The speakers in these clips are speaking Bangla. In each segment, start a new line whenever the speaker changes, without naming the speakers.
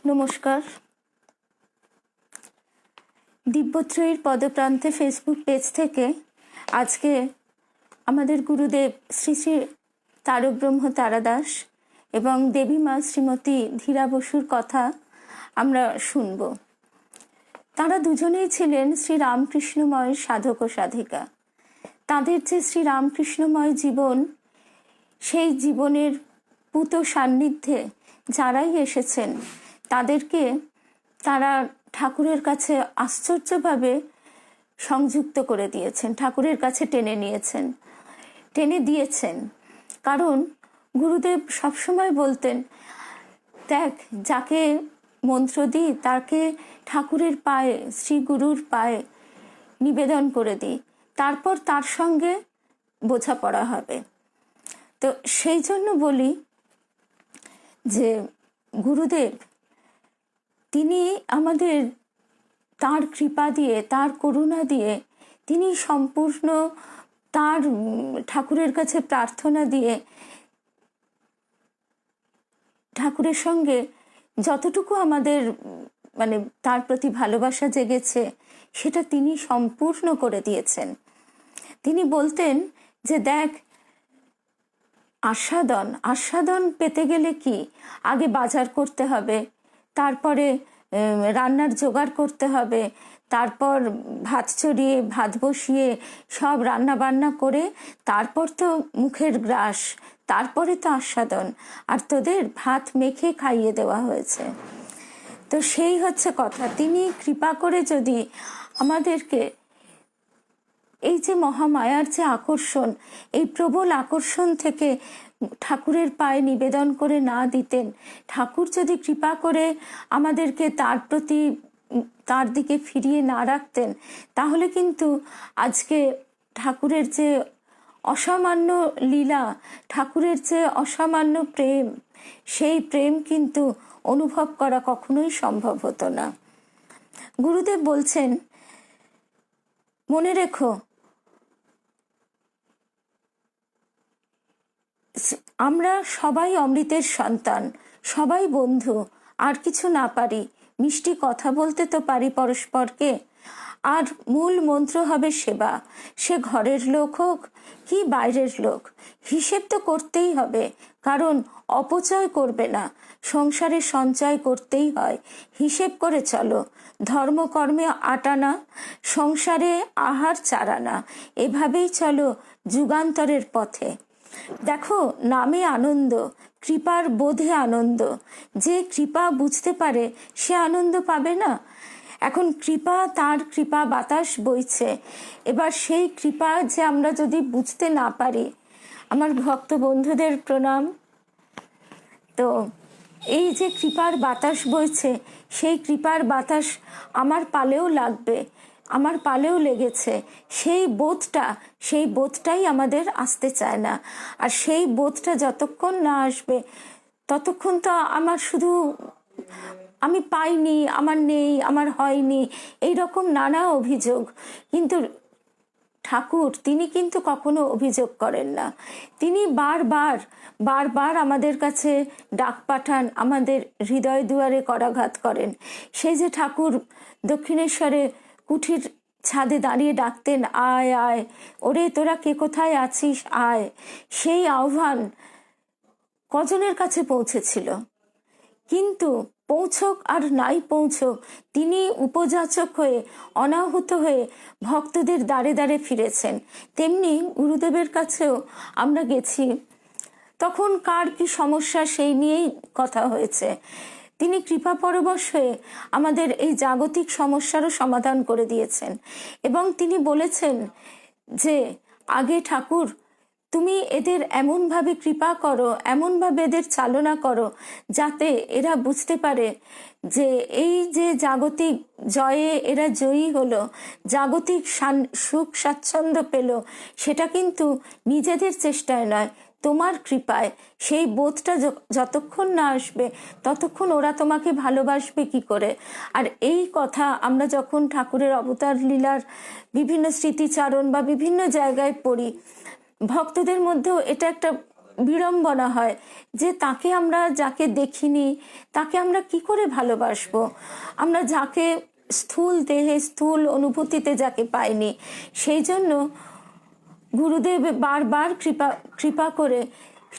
নমস্কার। দিব্যত্রয়ীর পদপ্রান্তে ফেসবুক পেজ থেকে আজকে আমাদের গুরুদেব শ্রী শ্রী তারকব্রহ্ম তারাদাস এবং দেবী মা শ্রীমতী ধীরা বসুর কথা আমরা শুনব। তারা দুজনেই ছিলেন শ্রী রামকৃষ্ণময় সাধক ও সাধিকা। তাদের যে শ্রী রামকৃষ্ণময় জীবন, সেই জীবনের পূত সান্নিধ্যে যারাই এসেছেন তাদেরকে তারা ঠাকুরের কাছে আশ্চর্যভাবে সংযুক্ত করে দিয়েছেন, ঠাকুরের কাছে টেনে দিয়েছেন। কারণ গুরুদেব সবসময় বলতেন, দেখ, যাকে মন্ত্র দিই তাকে ঠাকুরের পায়ে, শ্রী গুরুর পায়ে নিবেদন করে দিই, তারপর তার সঙ্গে বোঝাপড়া হবে। তো সেই জন্য বলি যে গুরুদেব তিনি আমাদের তার কৃপা দিয়ে, তার করুণা দিয়ে, তিনি সম্পূর্ণ তার ঠাকুরের কাছে প্রার্থনা দিয়ে ঠাকুরের সঙ্গে যতটুকু আমাদের তার প্রতি ভালোবাসা জেগেছে সেটা তিনি সম্পূর্ণ করে দিয়েছেন। তিনি বলতেন যে দেখ, আস্বাদন পেতে গেলে কি, আগে বাজার করতে হবে, তারপরে রান্নার জোগাড় করতে হবে, তারপর ভাত চড়িয়ে ভাত বসিয়ে সব রান্না বান্না করে তারপর তো মুখের গ্রাস, তারপরে তো আস্বাদন, আর তোদের ভাত মেখে খাইয়ে দেওয়া হয়েছে। তো সেই হচ্ছে কথা। তিনি কৃপা করে যদি আমাদেরকে এই যে মহামায়ার যে আকর্ষণ, এই প্রবল আকর্ষণ থেকে ঠাকুরের পায়ে নিবেদন করে না দিতেন, ঠাকুর যদি কৃপা করে আমাদেরকে তার দিকে ফিরিয়ে না রাখতেন, তাহলে কিন্তু আজকে ঠাকুরের যে অসামান্য লীলা, ঠাকুরের যে অসামান্য প্রেম, সেই প্রেম কিন্তু অনুভব করা কখনোই সম্ভব হতো না। গুরুদেব বলছেন, মনে রেখো, আমরা সবাই অমৃতের সন্তান, সবাই বন্ধু। আর কিছু না পারি, মিষ্টি কথা বলতে তো পারি পরস্পরকে। আর মূল মন্ত্র হবে সেবা, সে ঘরের লোক হোক কি বাইরের লোক, হিসেব তো করতেই হবে, কারণ অপচয় করবে না, সংসারে সঞ্চয় করতেই হয়। হিসেব করে চলো, ধর্মকর্মে আটানা, সংসারে আহার চারানা, এভাবেই চলো যুগান্তরের পথে। দেখো, নামে আনন্দ, কৃপার বোধে আনন্দ। যে কৃপা বুঝতে পারে সে আনন্দ পাবে না? এখন তার কৃপা বাতাস বইছে, এবার সেই কৃপা যে আমরা যদি বুঝতে না পারি, আমার ভক্ত বন্ধুদের প্রণাম। তো এই যে কৃপার বাতাস বইছে, সেই কৃপার বাতাস আমার পালেও লাগবে, আমার পালেও লেগেছে। সেই বোধটাই আমাদের আসতে চায় না। আর সেই বোধটা যতক্ষণ না আসবে ততক্ষণ তো আমার শুধু আমি পাইনি, আমার নেই, আমার হয়নি, এইরকম নানা অভিযোগ। কিন্তু ঠাকুর তিনি কিন্তু কখনো অভিযোগ করেন না। তিনি বারবার আমাদের কাছে ডাক পাঠান, আমাদের হৃদয় দুয়ারে করাঘাত করেন। সেই যে ঠাকুর দক্ষিণেশ্বরে কুঠির ছাদে দাঁড়িয়ে ডাকতেন, আয় আয়, ওরে তোরা কে কোথায় আছিস, আয়। সেই আহ্বান কজনের কাছে পৌঁছেছিল? কিন্তু পৌঁছক আর নাই পৌঁছক, তিনি উপযাচক হয়ে, অনাহুত হয়ে ভক্তদের দ্বারে দ্বারে ফিরেছেন। তেমনি গুরুদেবের কাছেও আমরা গেছি, তখন কার কি সমস্যা সেই নিয়েই কথা হয়েছে। তিনি কৃপা পরবশ হয়ে আমাদের এই জাগতিক সমস্যারও সমাধান করে দিয়েছেন। এবং তিনি বলেছেন যে, আগে ঠাকুর তুমি এদের এমনভাবে কৃপা করো, এমনভাবে এদের চালনা করো, যাতে এরা বুঝতে পারে যে এই যে জাগতিক জয়ে এরা জয়ী হলো, জাগতিক সুখ স্বাচ্ছন্দ্য পেল, সেটা কিন্তু নিজেদের চেষ্টায় নয়, তোমার কৃপায়। সেই বোধটা যতক্ষণ না আসবে ততক্ষণ ওরা তোমাকে ভালোবাসবে কি করে? আর এই কথা আমরা যখন ঠাকুরের অবতার লীলার বিভিন্ন স্মৃতিচারণ বা বিভিন্ন জায়গায় পড়ি, ভক্তদের মধ্যেও এটা একটা বিড়ম্বনা হয় যে তাকে আমরা যাকে দেখিনি তাকে আমরা কি করে ভালোবাসবো, আমরা যাকে স্থূল দেহে স্থূল অনুভূতিতে যাকে পাইনি। সেই জন্য গুরুদেব বারবার কৃপা করে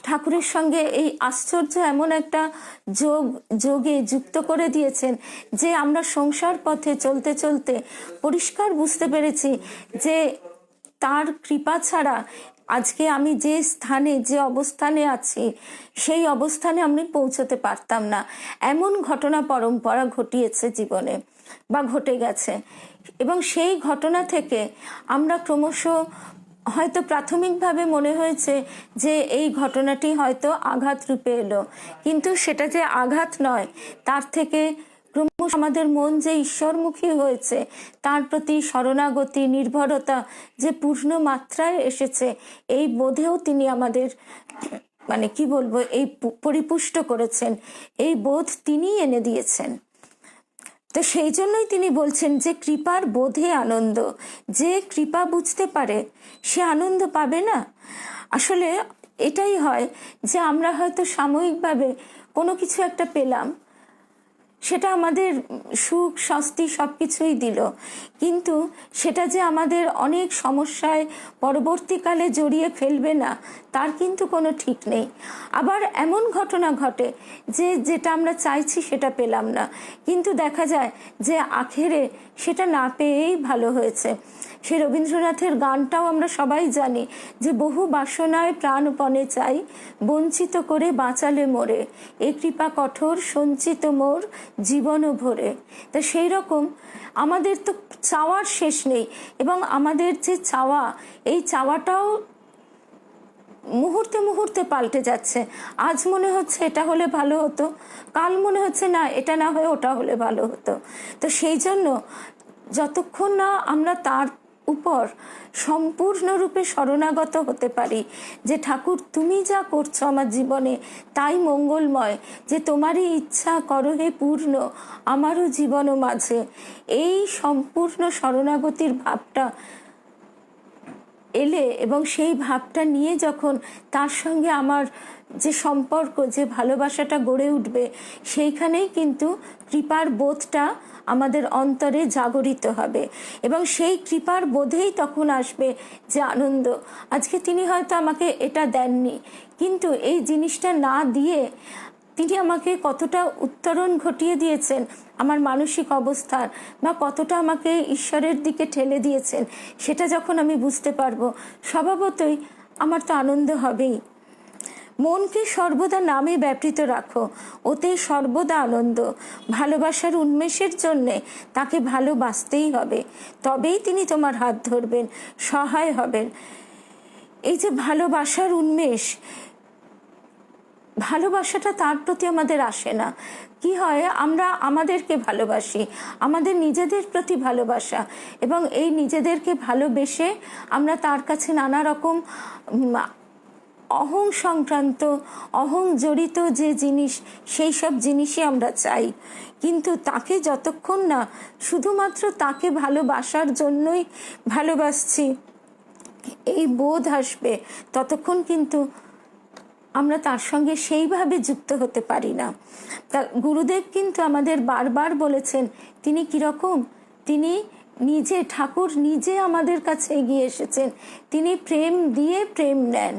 ঠাকুরের সঙ্গে এই আশ্চর্য এমন একটা যোগে যুক্ত করে দিয়েছেন যে আমরা সংসার পথে চলতে চলতে পরিষ্কার বুঝতে পেরেছি যে তার কৃপা ছাড়া আজকে আমি যে স্থানে যে অবস্থানে আছি সেই অবস্থানে আমি পৌঁছতে পারতাম না। এমন ঘটনা পরম্পরা ঘটিয়েছে জীবনে বা ঘটে গেছে, এবং সেই ঘটনা থেকে আমরা ক্রমশ হয়তো প্রাথমিকভাবে মনে হয়েছে যে এই ঘটনাটি হয়তো আঘাত রূপে এলো, কিন্তু সেটা যে আঘাত নয়, তার থেকে ক্রমশ আমাদের মন যে ঈশ্বরমুখী হয়েছে, তার প্রতি শরণাগতি নির্ভরতা যে পূর্ণ মাত্রায় এসেছে, এই বোধেও তিনি আমাদের মানে কি বলবো এই পরিপুষ্ট করেছেন, এই বোধ তিনিই এনে দিয়েছেন। তো সেই জন্যই তিনি বলছেন যে কৃপার বোধে আনন্দ, যে কৃপা বুঝতে পারে সে আনন্দ পাবে না। আসলে এটাই হয় যে আমরা হয়তো সাময়িকভাবে কোনো কিছু একটা পেলাম, সেটা আমাদের সুখ স্বস্তি সব কিছুই দিল, কিন্তু সেটা যে আমাদের অনেক সমস্যায় পরবর্তীকালে জড়িয়ে ফেলবে না তার কিন্তু কোনো ঠিক নেই। আবার এমন ঘটনা ঘটে যে যেটা আমরা চাইছি সেটা পেলাম না, কিন্তু দেখা যায় যে আখেরে সেটা না পেয়েই ভালো হয়েছে। সে রবীন্দ্রনাথের গানটাও আমরা সবাই জানি যে বহু বাসনায় প্রাণপণে চাই, বঞ্চিত করে বাঁচালে মোরে, এ কৃপা কঠোর সঞ্চিত মোর জীবন ভরে। তা সেই রকম আমাদের তো চাওয়ার শেষ নেই, এবং আমাদের যে চাওয়া, এই চাওয়াটাও মুহূর্তে মুহূর্তে পাল্টে যাচ্ছে। আজ মনে হচ্ছে এটা হলে ভালো হতো, কাল মনে হচ্ছে না এটা না হয়ে ওটা হলে ভালো হতো। তো সেই জন্য যতক্ষণ না আমরা তার উপর সম্পূর্ণরূপে শরণাগত হতে পারি যে ঠাকুর তুমি যা করছো আমার জীবনে তাই মঙ্গলময়, যে তোমারই ইচ্ছা করো হে পূর্ণ আমারও জীবন মাঝে, এই সম্পূর্ণ শরণাগতির ভাবটা এলে এবং সেই ভাবটা নিয়ে যখন তার সঙ্গে আমার যে সম্পর্ক যে ভালোবাসাটা গড়ে উঠবে, সেইখানেই কিন্তু কৃপার বোধটা আমাদের অন্তরে জাগরিত হবে, এবং সেই কৃপার বোধেই তখন আসবে যে আনন্দ। আজকে তিনি হয়তো আমাকে এটা দেননি, কিন্তু এই জিনিসটা না দিয়ে তিনি আমাকে কতটা উত্তরণ ঘটিয়ে দিয়েছেন আমার মানসিক অবস্থার, বা কতটা আমাকে ঈশ্বরের দিকে ঠেলে দিয়েছেন, সেটা যখন আমি বুঝতে পারবো স্বভাবতই আমার তো আনন্দ হবেই। মনকে সর্বদা নামে ব্যাপৃত রাখো, ওতে সর্বদা আনন্দ। ভালোবাসার উন্মেষের জন্যে তাকে ভালোবাসতেই হবে, তবেই তিনি তোমার হাত ধরবেন, সহায় হবেন। এই যে ভালোবাসার উন্মেষ, ভালোবাসাটা তার প্রতি আমাদের আসে না। কি হয়, আমরা আমাদেরকে ভালোবাসি, আমাদের নিজেদের প্রতি ভালোবাসা, এবং এই নিজেদেরকে ভালোবেসে আমরা তার কাছে নানা রকম অহং সংক্রান্ত অহং জড়িত যে জিনিস, সেই সব জিনিসই আমরা চাই। কিন্তু তাকে যতক্ষণ না শুধুমাত্র তাকে ভালোবাসার জন্যই ভালোবাসছি এই বোধ আসবে, ততক্ষণ কিন্তু আমরা তার সঙ্গে সেইভাবে যুক্ত হতে পারি না। তা গুরুদেব কিন্তু আমাদের বারবার বলেছেন তিনি কিরকম, তিনি নিজে ঠাকুর নিজে আমাদের কাছে এগিয়ে এসেছেন, তিনি প্রেম দিয়ে প্রেম নেন।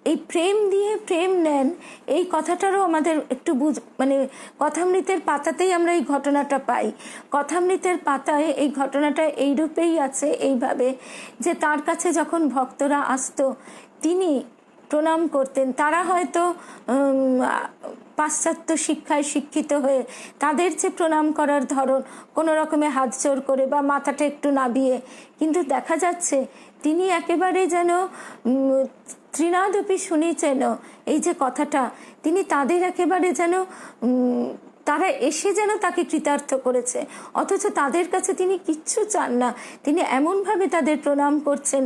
এই প্রেম দিয়ে প্রেম নেন, এই কথাটারও আমাদের একটু মানে কথামৃতের পাতাতেই আমরা এই ঘটনাটা পাই। কথামৃতের পাতায় এই ঘটনাটা এই রূপেই আছে, এইভাবে যে তার কাছে যখন ভক্তরা আসতো তিনি প্রণাম করতেন। তারা হয়তো পাশ্চাত্য শিক্ষায় শিক্ষিত হয়ে তাদের যে প্রণাম করার ধরন কোনো রকমে হাত জোর করে বা মাথাটা একটু নাবিয়ে, কিন্তু দেখা যাচ্ছে তিনি একেবারে যেন ত্রিনাদপি শুনিছেন, এই যে কথাটা তিনি তাদের একেবারে যেন তারা এসে যেন তাকে কৃতার্থ করেছে, অথচ তাদের কাছে তিনি কিচ্ছু চান না, তিনি এমনভাবে তাদের প্রণাম করছেন,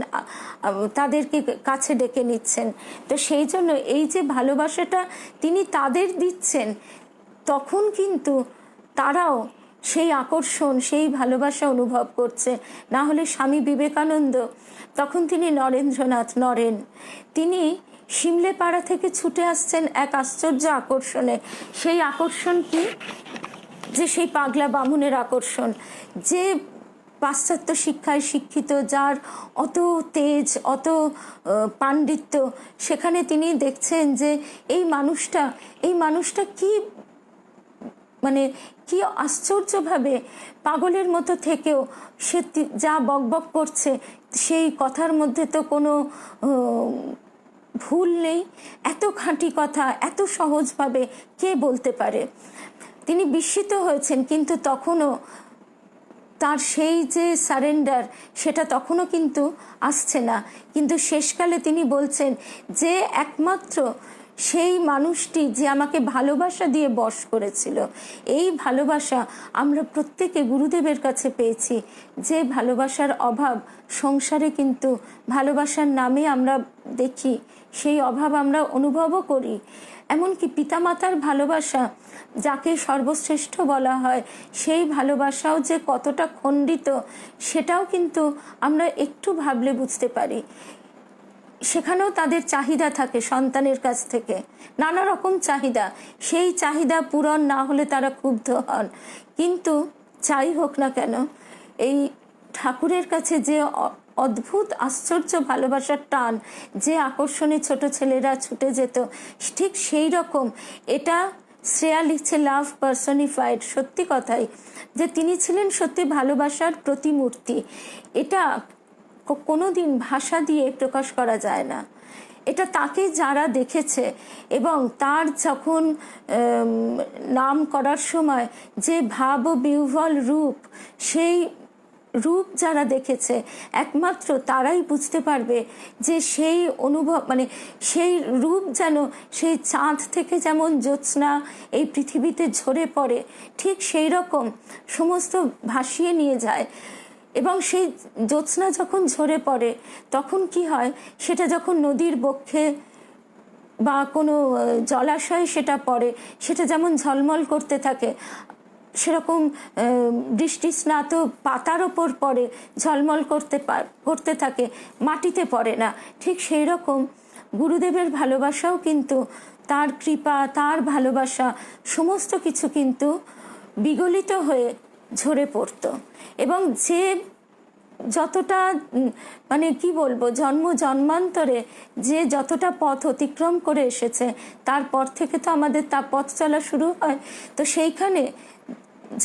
তাদেরকে কাছে ডেকে নিচ্ছেন। তো সেই জন্য এই যে ভালোবাসাটা তিনি তাদের দিচ্ছেন, তখন কিন্তু তারাও সেই আকর্ষণ সেই ভালোবাসা অনুভব করছে। না হলে স্বামী বিবেকানন্দ, তখন তিনি নরেন্দ্রনাথ নরেন, তিনি সিমলে পাড়া থেকে ছুটে আসছেন এক আশ্চর্য আকর্ষণে। সেই আকর্ষণ কি? যে সেই পাগলা বামুনের আকর্ষণ, যে পাশ্চাত্য শিক্ষায় শিক্ষিত, যার অত তেজ, অত পাণ্ডিত্য, সেখানে তিনি দেখছেন যে এই মানুষটা কি মানে কি আশ্চর্যভাবে পাগলের মতো থেকেও সে যা বকবক করছে সেই কথার মধ্যে তো কোনো ভুল নেই। এত খাঁটি কথা এত সহজভাবে কে বলতে পারে? তিনি বিস্মিত হয়েছেন, কিন্তু তখনও তার সেই যে সারেন্ডার, সেটা তখনও কিন্তু আসছে না। কিন্তু শেষকালে তিনি বলছেন যে একমাত্র সেই মানুষটি যে আমাকে ভালোবাসা দিয়ে বশ করেছিল, এই ভালোবাসা আমরা প্রত্যেকে গুরুদেবের কাছে পেয়েছি। যে ভালোবাসার অভাব সংসারে কিন্তু ভালোবাসার নামে আমরা দেখি, সেই অভাব আমরা অনুভবও করি। এমনকি পিতামাতার ভালোবাসা, যাকে সর্বশ্রেষ্ঠ বলা হয়, সেই ভালোবাসাও যে কতটা খণ্ডিত সেটাও কিন্তু আমরা একটু ভাবলে বুঝতে পারি। সেখানেও তাদের চাহিদা থাকে সন্তানের কাছ থেকে, নানা রকম চাহিদা। সেই চাহিদা পূরণ না হলে তারা ক্ষুব্ধ হন। কিন্তু যাই হোক না কেন, এই ঠাকুরের কাছে যে অদ্ভুত আশ্চর্য ভালোবাসার টান, যে আকর্ষণে ছোট ছেলেরা ছুটে যেত, ঠিক সেই রকম এটা শ্রেয়া লিখছে লাভ পার্সনিফাইড। সত্যি কথাই যে তিনি ছিলেন সত্যি ভালোবাসার প্রতিমূর্তি। এটা কোনোদিন ভাষা দিয়ে প্রকাশ করা যায় না। এটা তাকে যারা দেখেছে এবং তার যখন নাম করার সময় যে ভাব বিহ্বল রূপ, সেই রূপ যারা দেখেছে একমাত্র তারাই বুঝতে পারবে যে সেই অনুভব, সেই রূপ যেন সেই চাঁদ থেকে যেমন জ্যোৎস্না এই পৃথিবীতে ঝরে পড়ে, ঠিক সেই রকম সমস্ত ভাসিয়ে নিয়ে যায়। এবং সেই জ্যোৎস্না যখন ঝরে পড়ে তখন কি হয়, সেটা যখন নদীর বক্ষে বা কোনো জলাশয়ে সেটা পড়ে, সেটা যেমন ঝলমল করতে থাকে, সেরকম বৃষ্টি স্নাত পাতার ওপর পড়ে ঝলমল করতে থাকে, মাটিতে পড়ে না। ঠিক সেই রকম গুরুদেবের ভালোবাসাও কিন্তু, তার কৃপা, তার ভালোবাসা সমস্ত কিছু কিন্তু বিগলিত হয়ে ঝরে পড়তো। এবং যে যতটা কি বলবো, জন্মান্তরে যে যতটা পথ অতিক্রম করে এসেছে, তারপর থেকে তো আমাদের তা পথ চলা শুরু হয়। তো সেইখানে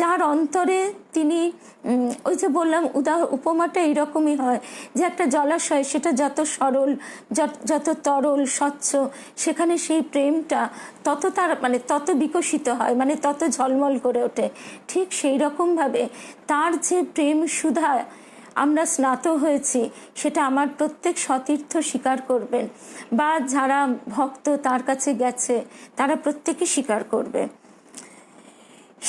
যার অন্তরে তিনি, ওই যে বললাম উপমাটা এইরকমই হয় যে একটা জলাশয়, সেটা যত সরল, যত তরল স্বচ্ছ, সেখানে সেই প্রেমটা তত তার তত বিকশিত হয়, তত ঝলমল করে ওঠে। ঠিক সেই রকমভাবে তার যে প্রেম সুধা আমরা স্নাত হয়েছি, সেটা আমার প্রত্যেক সতীর্থ স্বীকার করবেন, বা যারা ভক্ত তার কাছে গেছে তারা প্রত্যেকে স্বীকার করবে।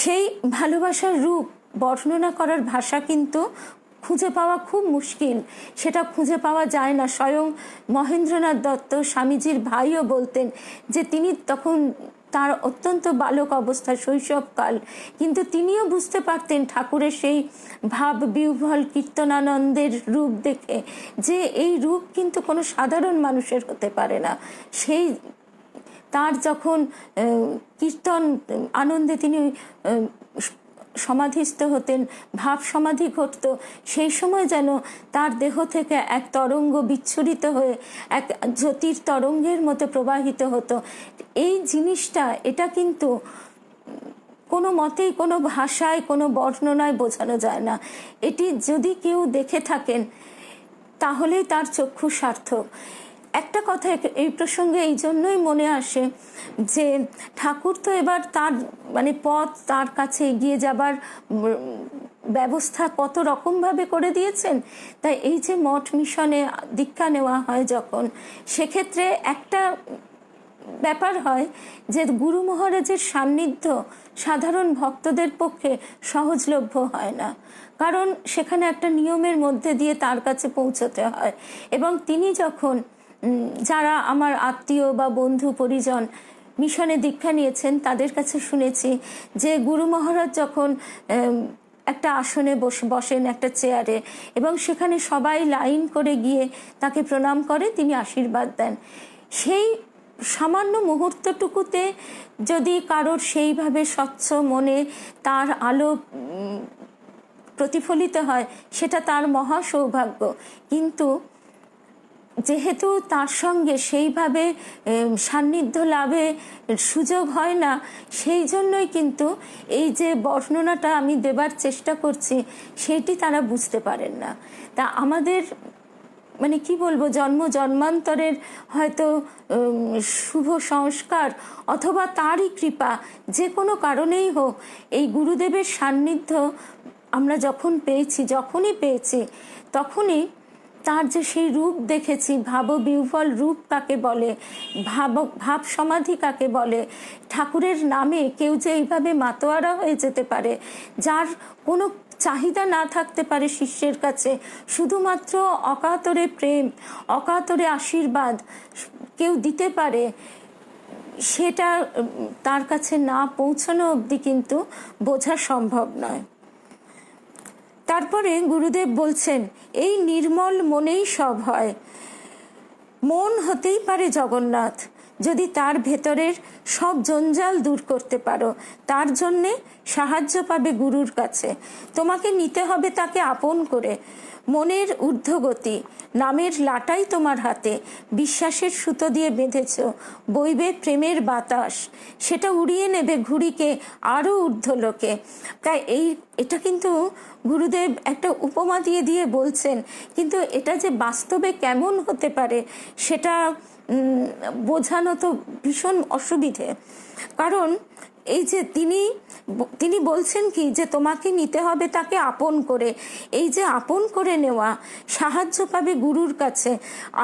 সেই ভালোবাসার রূপ বর্ণনা করার ভাষা কিন্তু খুঁজে পাওয়া খুব মুশকিল, সেটা খুঁজে পাওয়া যায় না। স্বয়ং মহেন্দ্রনাথ দত্ত, স্বামীজির ভাইও বলতেন যে তিনি তখন তার অত্যন্ত বালক অবস্থা, শৈশবকাল, কিন্তু তিনিও বুঝতে পারতেন ঠাকুরের সেই ভাব বিহ্বল কীর্তনানন্দের রূপ দেখে যে এই রূপ কিন্তু কোনো সাধারণ মানুষের হতে পারে না। সেই তার যখন কীর্তন আনন্দে তিনি সমাধিস্থ হতেন, ভাব সমাধি ঘটত, সেই সময় যেন তার দেহ থেকে এক তরঙ্গ বিচ্ছুরিত হয়ে এক জ্যোতির তরঙ্গের মতো প্রবাহিত হতো। এই জিনিসটা, এটা কিন্তু কোনো মতেই কোনো ভাষায় কোনো বর্ণনায় বোঝানো যায় না। এটি যদি কেউ দেখে থাকেন তাহলেই তার চক্ষু সার্থক। একটা কথা এই প্রসঙ্গে এই জন্যই মনে আসে যে ঠাকুর তো এবার তার পথ, তার কাছে এগিয়ে যাবার ব্যবস্থা কত রকমভাবে করে দিয়েছেন। তাই এই যে মঠ মিশনে দীক্ষা নেওয়া হয় যখন, সেক্ষেত্রে একটা ব্যাপার হয় যে গুরু মহারাজের সান্নিধ্য সাধারণ ভক্তদের পক্ষে সহজলভ্য হয় না, কারণ সেখানে একটা নিয়মের মধ্যে দিয়ে তার কাছে পৌঁছতে হয়। এবং তিনি যখন, যারা আমার আত্মীয় বা বন্ধু পরিজন মিশনে দীক্ষা নিয়েছেন, তাদের কাছে শুনেছি যে গুরু মহারাজ যখন একটা আসনে বসেন, একটা চেয়ারে, এবং সেখানে সবাই লাইন করে গিয়ে তাকে প্রণাম করে, তিনি আশীর্বাদ দেন। সেই সামান্য মুহূর্তটুকুতে যদি কারোর সেইভাবে স্বচ্ছ মনে তার আলো প্রতিফলিত হয়, সেটা তার মহা সৌভাগ্য। কিন্তু যেহেতু তার সঙ্গে সেইভাবে সান্নিধ্য লাভে সুযোগ হয় না, সেই জন্যই কিন্তু এই যে বর্ণনাটা আমি দেবার চেষ্টা করছি সেইটি তারা বুঝতে পারেন না। তা আমাদের মানে কি বলবো, জন্ম জন্মান্তরের হয়তো শুভ সংস্কার অথবা তারই কৃপা, যে কোনো কারণেই হোক, এই গুরুদেবের সান্নিধ্য আমরা যখনই পেয়েছি তখনই তার যে সেই রূপ দেখেছি, ভাববিহ্বল রূপ কাকে বলে, ভাব সমাধি কাকে বলে, ঠাকুরের নামে কেউ যে এইভাবে মাতোয়ারা হয়ে যেতে পারে, যার কোনো চাহিদা না থাকতে পারে শিষ্যের কাছে, শুধুমাত্র অকাতরে প্রেম, অকাতরে আশীর্বাদ কেউ দিতে পারে, সেটা তার কাছে না পৌঁছানো অবধি কিন্তু বোঝা সম্ভব নয়। তারপরে গুরুদেব বলছেন, এই নির্মল মনেই সব হয়। মন হতেই পারে জগন্নাথ, যদি তার ভেতরের সব জঞ্জাল দূর করতে পারো। তার জন্যে সাহায্য পাবে গুরুর কাছে। তোমাকে নিতে হবে তাকে আপন করে। মনের ঊর্ধ্বগতি, নামের লাটাই তোমার হাতে, বিশ্বাসের সুতো দিয়ে বেঁধেছ, বইবে প্রেমের বাতাস, সেটা উড়িয়ে নেবে ঘুড়িকে আরও ঊর্ধ্বলোকে। তাই এটা কিন্তু গুরুদেব একটা উপমা দিয়ে বলছেন, কিন্তু এটা যে বাস্তবে কেমন হতে পারে সেটা বোঝানো তো ভীষণ অসুবিধে। কারণ এই যে তিনি বলছেন কি, যে তোমাকে নিতে হবে তাকে আপন করে। এই যে আপন করে নেওয়া, সাহায্য পাবে গুরুর কাছে,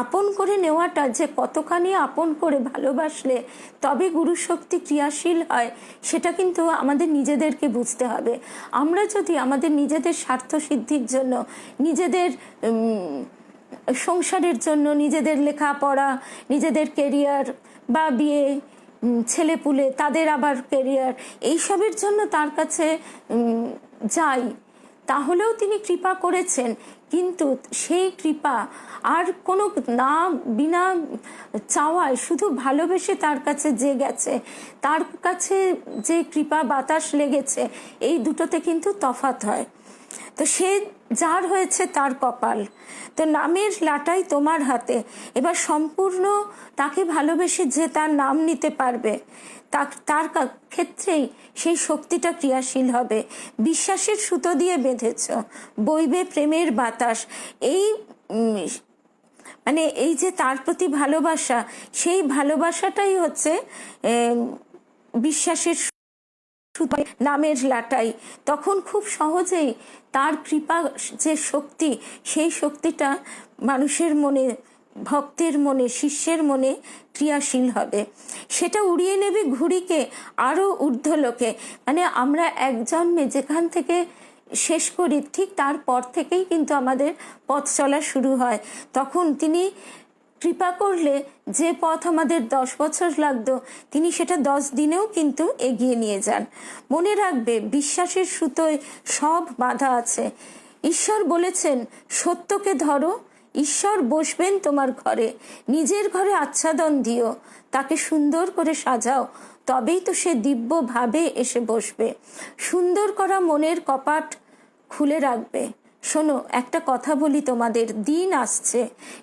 আপন করে নেওয়াটা যে কতখানি আপন করে ভালোবাসলে তবে গুরু শক্তি ক্রিয়াশীল হয়, সেটা কিন্তু আমাদের নিজেদেরকে বুঝতে হবে। আমরা যদি আমাদের নিজেদের স্বার্থ সিদ্ধির জন্য, নিজেদের সংসারের জন্য, নিজেদের লেখাপড়া, নিজেদের কেরিয়ার বা বিয়ে, ছেলেপুলে, তাদের আবার কেরিয়ার, এইসবের জন্য তার কাছে যাই, তাহলেও তিনি কৃপা করেছেন। কিন্তু সেই কৃপা আর কোনো না বিনা চাওয়ায় শুধু ভালোবেসে তার কাছে যে গেছে, তার কাছে যে কৃপা বাতাস লেগেছে, এই দুটোতে কিন্তু তফাৎ হয়। তো সে যার হয়েছে তার কপাল। তো নামের লাটাই তোমার হাতে। এবার সম্পূর্ণ তাকে ভালোবেসে যে তার নাম নিতে পারবে, তার ক্ষেত্রেই সেই শক্তিটা ক্রিয়াশীল হবে। বিশ্বাসের সুতো দিয়ে বেঁধেছ, বইবে প্রেমের বাতাস। মানে এই যে তার প্রতি ভালোবাসা, সেই ভালোবাসাটাই হচ্ছে বিশ্বাসের নামের লাটাই। তখন খুব সহজেই তার কৃপা যে শক্তি, সেই শক্তিটা মানুষের মনে, ভক্তের মনে, শিষ্যের মনে ক্রিয়াশীল হবে। সেটা উড়িয়ে নেবে ঘুড়িকে আরও ঊর্ধ্বলোকে। মানে আমরা এক জন্মে যেখান থেকে শেষ করি, ঠিক তারপর থেকেই কিন্তু আমাদের পথ চলা শুরু হয়। তখন তিনি কৃপা করলে যে পথ আমাদের 10 বছর লাগতো, তিনি সেটা 10 দিনেও কিন্তু এগিয়ে নিয়ে যান। মনে রাখবে, বিশ্বাসের সুতোয় সব বাধা আছে। ঈশ্বর বলেছেন, সত্যকে ধরো, ঈশ্বর বসবেন তোমার ঘরে। নিজের ঘরে আচ্ছাদন দিও, তাকে সুন্দর করে সাজাও, তবেই তো সে দিব্য ভাবে এসে বসবে। সুন্দর করা মনের কপাট খুলে রাখবে। শোনো, একটা কথা বলি তোমাদের, দিন আসছে,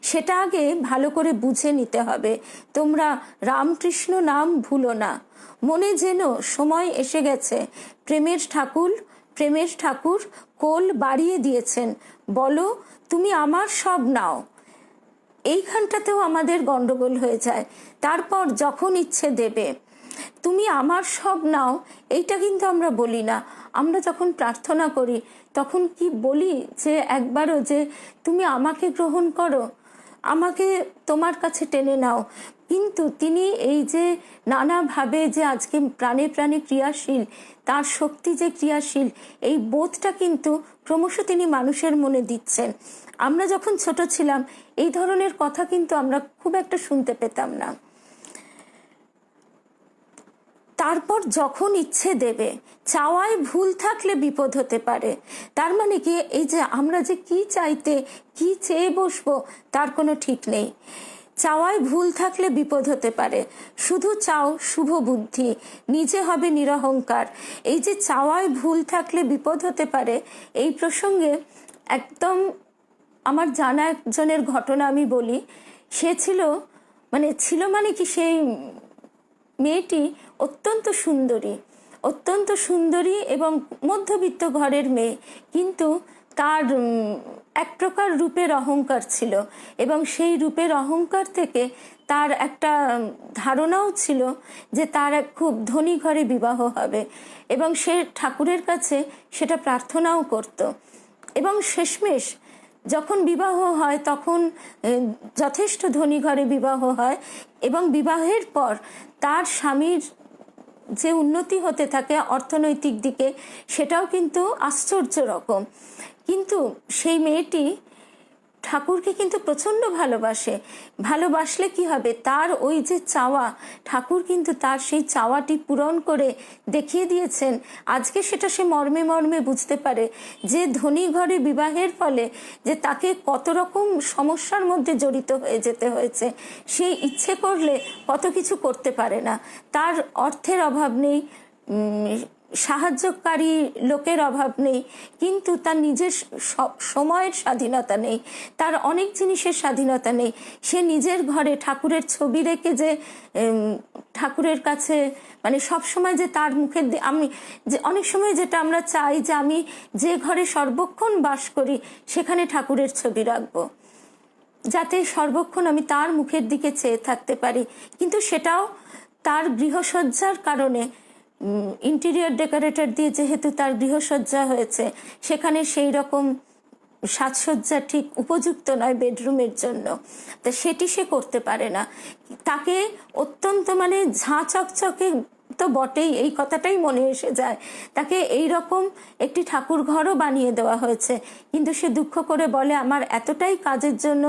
সেটা আগে ভালো করে বুঝে নিতে হবে। তোমরা রামকৃষ্ণ নাম ভুলো না। মনে যেন সময় এসে গেছে। প্রেমের ঠাকুর কোল বাড়িয়ে দিয়েছেন। বলো, তুমি আমার সব নাও। এইখানটাতেও আমাদের গন্ডগোল হয়ে যায়। তারপর যখন ইচ্ছে দেবে, তুমি আমার সব নাও, এইটা কিন্তু আমরা বলি না। আমরা যখন প্রার্থনা করি তখন কি বলি যে একবারও যে তুমি আমাকে গ্রহণ করো, আমাকে তোমার কাছে টেনে নাও। কিন্তু তিনি এই যে নানাভাবে যে আজকে প্রাণে প্রাণে ক্রিয়াশীল, তার শক্তি যে ক্রিয়াশীল, এই বোধটা কিন্তু ক্রমশ তিনি মানুষের মনে দিচ্ছেন। আমরা যখন ছোট ছিলাম এই ধরনের কথা কিন্তু আমরা খুব একটা শুনতে পেতাম না। তারপর যখন ইচ্ছে দেবে, চাওয়ায় ভুল থাকলে বিপদ হতে পারে। তার মানে কি, এই যে আমরা যে কি চাইতে, কি চেয়ে বসবো, তার কোনো ঠিক নেই। চাওয়ায় ভুল থাকলে বিপদ হতে পারে, শুধু চাও শুভ বুদ্ধি, নিজে হবে নিরহংকার। এই যে চাওয়ায় ভুল থাকলে বিপদ হতে পারে, এই প্রসঙ্গে একদম আমার জানা একজনের ঘটনা আমি বলি। সে ছিল মানে কি, সেই মেয়েটি অত্যন্ত সুন্দরী, অত্যন্ত সুন্দরী এবং মধ্যবিত্ত ঘরের মেয়ে, কিন্তু তার এক প্রকার রূপের অহংকার ছিল, এবং সেই রূপের অহংকার থেকে তার একটা ধারণাও ছিল যে তার এক খুব ধনী ঘরে বিবাহ হবে, এবং সে ঠাকুরের কাছে সেটা প্রার্থনাও করত। এবং শেষমেশ যখন বিবাহ হয় তখন যথেষ্ট ধনী ঘরে বিবাহ হয়, এবং বিবাহের পর তার স্বামীর যে উন্নতি হতে থাকে অর্থনৈতিক দিকে, সেটাও কিন্তু আশ্চর্য রকম। কিন্তু সেই মেয়েটি ঠাকুরকে কিন্তু প্রচণ্ড ভালোবাসলে কি হবে, তার ওই যে চাওয়া, ঠাকুর কিন্তু তার সেই চাওয়াটি পূরণ করে দেখিয়ে দিয়েছেন। আজকে সেটা সে মর্মে মর্মে বুঝতে পারে যে ধনী ঘরে বিবাহের ফলে যে তাকে কত রকম সমস্যার মধ্যে জড়িত হয়ে যেতে হয়েছে। সে ইচ্ছে করলে কত কিছু করতে পারে না, তার অর্থের অভাব নেই, সাহায্যকারী লোকের অভাব নেই, কিন্তু তার নিজের সময়ের স্বাধীনতা নেই, তার অনেক জিনিসের স্বাধীনতা নেই। সে নিজের ঘরে ঠাকুরের ছবি রেখে যে ঠাকুরের কাছে সব সময় যে তার মুখের আমি যে অনেক সময় যেটা আমরা চাই যে আমি যে ঘরে সর্বক্ষণ বাস করি সেখানে ঠাকুরের ছবি রাখবো, যাতে সর্বক্ষণ আমি তার মুখের দিকে চেয়ে থাকতে পারি। কিন্তু সেটাও তার গৃহসজ্জার কারণে, ইন্টেরিয়র ডেকোরেটর দিয়ে যেহেতু তার গৃহসজ্জা হয়েছে, সেখানে সেই রকম সাজসজ্জা ঠিক উপযুক্ত নয় বেডরুমের জন্য, তা সেটি সে করতে পারে না। তাকে অত্যন্ত ঝাঁ চকচকে তো বটেই, এই কথাটাই মনে এসে যায়, তাকে এই রকম একটি ঠাকুর ঘরও বানিয়ে দেওয়া হয়েছে। কিন্তু সে দুঃখ করে বলে, আমার এতটাই কাজের জন্য,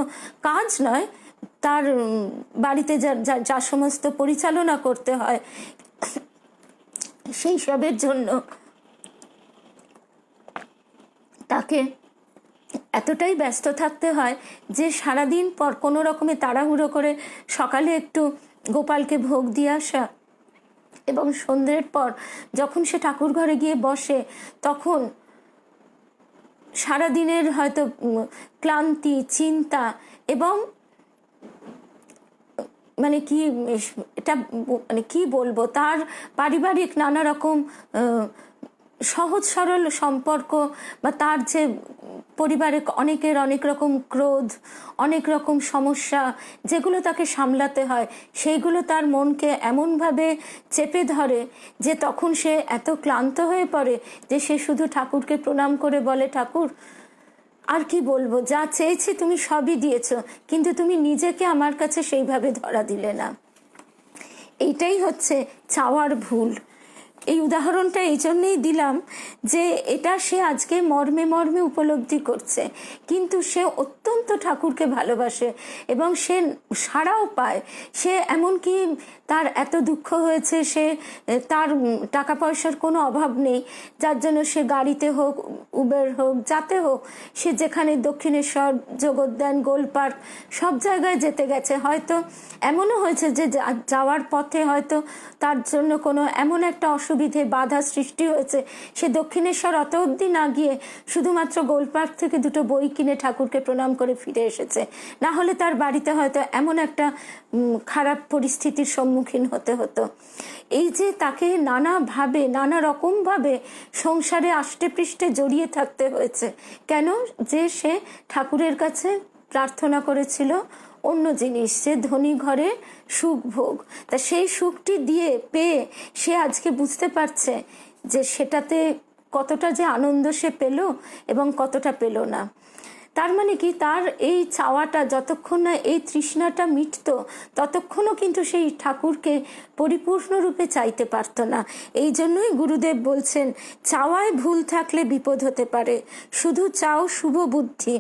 কাজ নয়, তার বাড়িতে যা সমস্ত পরিচালনা করতে হয় সেই সবের জন্য তাকে এতটাই ব্যস্ত থাকতে হয় যে সারাদিন পর কোনো রকমে তাড়াহুড়ো করে সকালে একটু গোপালকে ভোগ দিয়ে আসা, এবং সন্ধ্যের পর যখন সে ঠাকুর ঘরে গিয়ে বসে তখন সারাদিনের হয়তো ক্লান্তি, চিন্তা এবং কি বলবো, তার পারিবারিক নানা রকম সহজ সরল সম্পর্ক, বা তার যে পরিবারে অনেকের অনেক রকম ক্রোধ, অনেক রকম সমস্যা যেগুলো তাকে সামলাতে হয়, সেইগুলো তার মনকে এমনভাবে চেপে ধরে যে তখন সে এত ক্লান্ত হয়ে পড়ে যে সে শুধু ঠাকুরকে প্রণাম করে বলে, ঠাকুর আর কি বলবো, যা চেয়েছি তুমি সবই দিয়েছো, কিন্তু তুমি নিজেকে আমার কাছে সেইভাবে ধরা দিলে না। এইটাই হচ্ছে চাওয়ার ভুল। এই উদাহরণটা এই জন্যই দিলাম যে এটা সে আজকে মর্মে মর্মে উপলব্ধি করছে, কিন্তু সে অত্যন্ত ঠাকুরকে ভালোবাসে এবং সে সাড়াও পায়। সে এমনকি তার এত দুঃখ হয়েছে, সে তার টাকা পয়সার কোনো অভাব নেই, যার জন্য সে গাড়িতে হোক, উবের হোক, যাতে হোক, সে যেখানে দক্ষিণেশ্বর, জগদ্যান, গোলপার্ক সব জায়গায় যেতে গেছে। হয়তো এমনও হয়েছে যে যাওয়ার পথে হয়তো তার জন্য কোনো এমন একটা অসুবিধে, বাধা সৃষ্টি হয়েছে, সে দক্ষিণেশ্বর অত অবধি না গিয়ে শুধুমাত্র গোলপার্ক থেকে দুটো বই কিনে ঠাকুরকে প্রণাম করে ফিরে এসেছে। না হলে তার বাড়িতে হয়তো এমন একটা খারাপ পরিস্থিতির সম্মুখীন হতে হতো। এই যে তাকে নানাভাবে, নানা রকমভাবে সংসারে আষ্টে পৃষ্ঠে জড়িয়ে থাকতে হয়েছে, কেন? যে সে ঠাকুরের কাছে প্রার্থনা করেছিল অন্য জিনিস, যে ধনী ঘরে সুখ ভোগ, তা সেই সুখটি দিয়ে পেয়ে সে আজকে বুঝতে পারছে যে সেটাতে কতটা যে আনন্দ সে পেল এবং কতটা পেল না। তার মানে কি, তার এই চাওয়াটা যতক্ষণ না, এই তৃষ্ণাটা মিটত, ততক্ষণও কিন্তু সেই ঠাকুরকে পরিপূর্ণরূপে চাইতে পারত না। এই জন্যই গুরুদেব বলছেন, চাওয়ায় ভুল থাকলে বিপদ হতে পারে, শুধু চাও শুভ বুদ্ধি।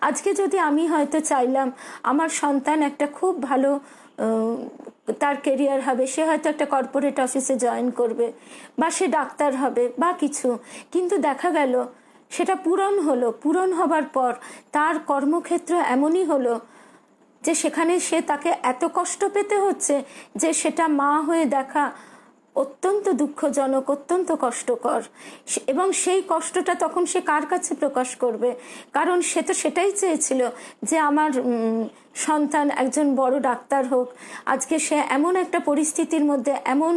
আজকে যদি আমি হয়তো চাইলাম আমার সন্তান একটা খুব ভালো তার কেরিয়ার হবে, সে হয়তো একটা কর্পোরেট অফিসে জয়েন করবে, বা সে ডাক্তার হবে বা কিছু, কিন্তু দেখা গেল সেটা পূরণ হলো, পূরণ হবার পর তার কর্মক্ষেত্র এমনই হলো যে সেখানে তাকে এত কষ্ট পেতে হচ্ছে যে সেটা মা হয়ে দেখা অত্যন্ত দুঃখজনক, অত্যন্ত কষ্টকর। এবং সেই কষ্টটা তখন সে কার কাছে প্রকাশ করবে? কারণ সে তো সেটাই চেয়েছিল যে আমার সন্তান একজন বড় ডাক্তার হোক। আজকে সে এমন একটা পরিস্থিতির মধ্যে, এমন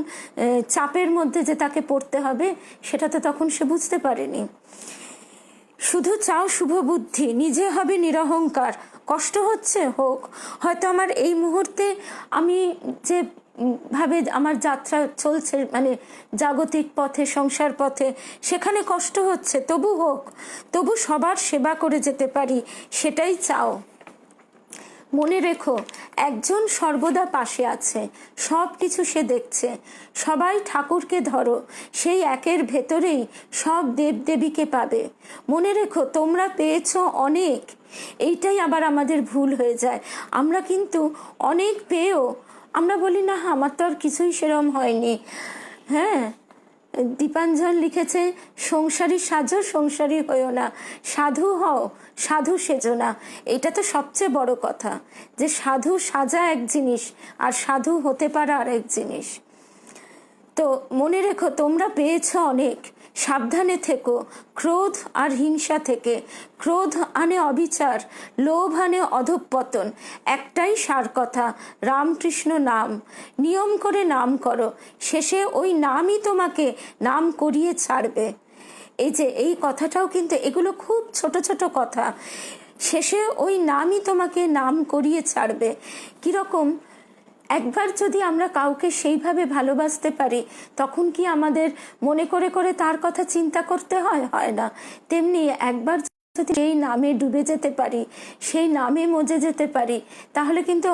চাপের মধ্যে যে তাকে পড়তে হবে, সেটা তো তখন সে বুঝতে পারেনি। শুধু চাও শুভ বুদ্ধি, নিজে হবে নিরহংকার। কষ্ট হচ্ছে, হোক। হয়তো আমার এই মুহূর্তে আমি যে ভাবে আমার যাত্রা চলছে, মানে জাগতিক পথে, সংসার পথে, সেখানে কষ্ট হচ্ছে, তবু হোক, তবু সবার সেবা করে যেতে পারি, সেটাই চাও। মনে রেখো, একজন সর্বদা পাশে আছে, সব কিছু সে দেখছে। সবাই ঠাকুরকে ধরো, সেই একের ভেতরেই সব দেবদেবীকে পাবে। মনে রেখো, তোমরা পেয়েছো অনেক। এইটাই আবার আমাদের ভুল হয়ে যায়। আমরা কিন্তু অনেক পেয়েও আমরা বলি না, আমার তো আর কিছুই সেরম হয়নি। হ্যাঁ, দীপাঞ্জন লিখেছে, সংসারী সাজো, সংসারী হয়েও না, সাধু হও, সাধু সেজো না। এটা তো সবচেয়ে বড় কথা, যে সাধু সাজা এক জিনিস আর সাধু হতে পারা আর এক জিনিস। তো মনে রেখো, তোমরা পেয়েছ অনেক, সাবধানে থেকো ক্রোধ আর হিংসা থেকে। ক্রোধ আনে অবিচার, লোভ আনে অধঃপতন। একটাই সার কথা, রামকৃষ্ণ নাম। নিয়ম করে নাম করো, শেষে ওই নামই তোমাকে নাম করিয়ে ছাড়বে। এই যে এই কথাটাও কিন্তু, এগুলো খুব ছোট ছোট কথা। শেষে ওই নামই তোমাকে নাম করিয়ে ছাড়বে। কিরকম? একবার যদি আমরা কাউকে সেইভাবে ভালোবাসতে পারি, তখন কি আমাদের মনে করে করে তার কথা চিন্তা করতে হয়? হয় না। তেমনি একবার যদি এই নামে ডুবে যেতে পারি, সেই নামে মজে যেতে পারি, তাহলে কিন্তু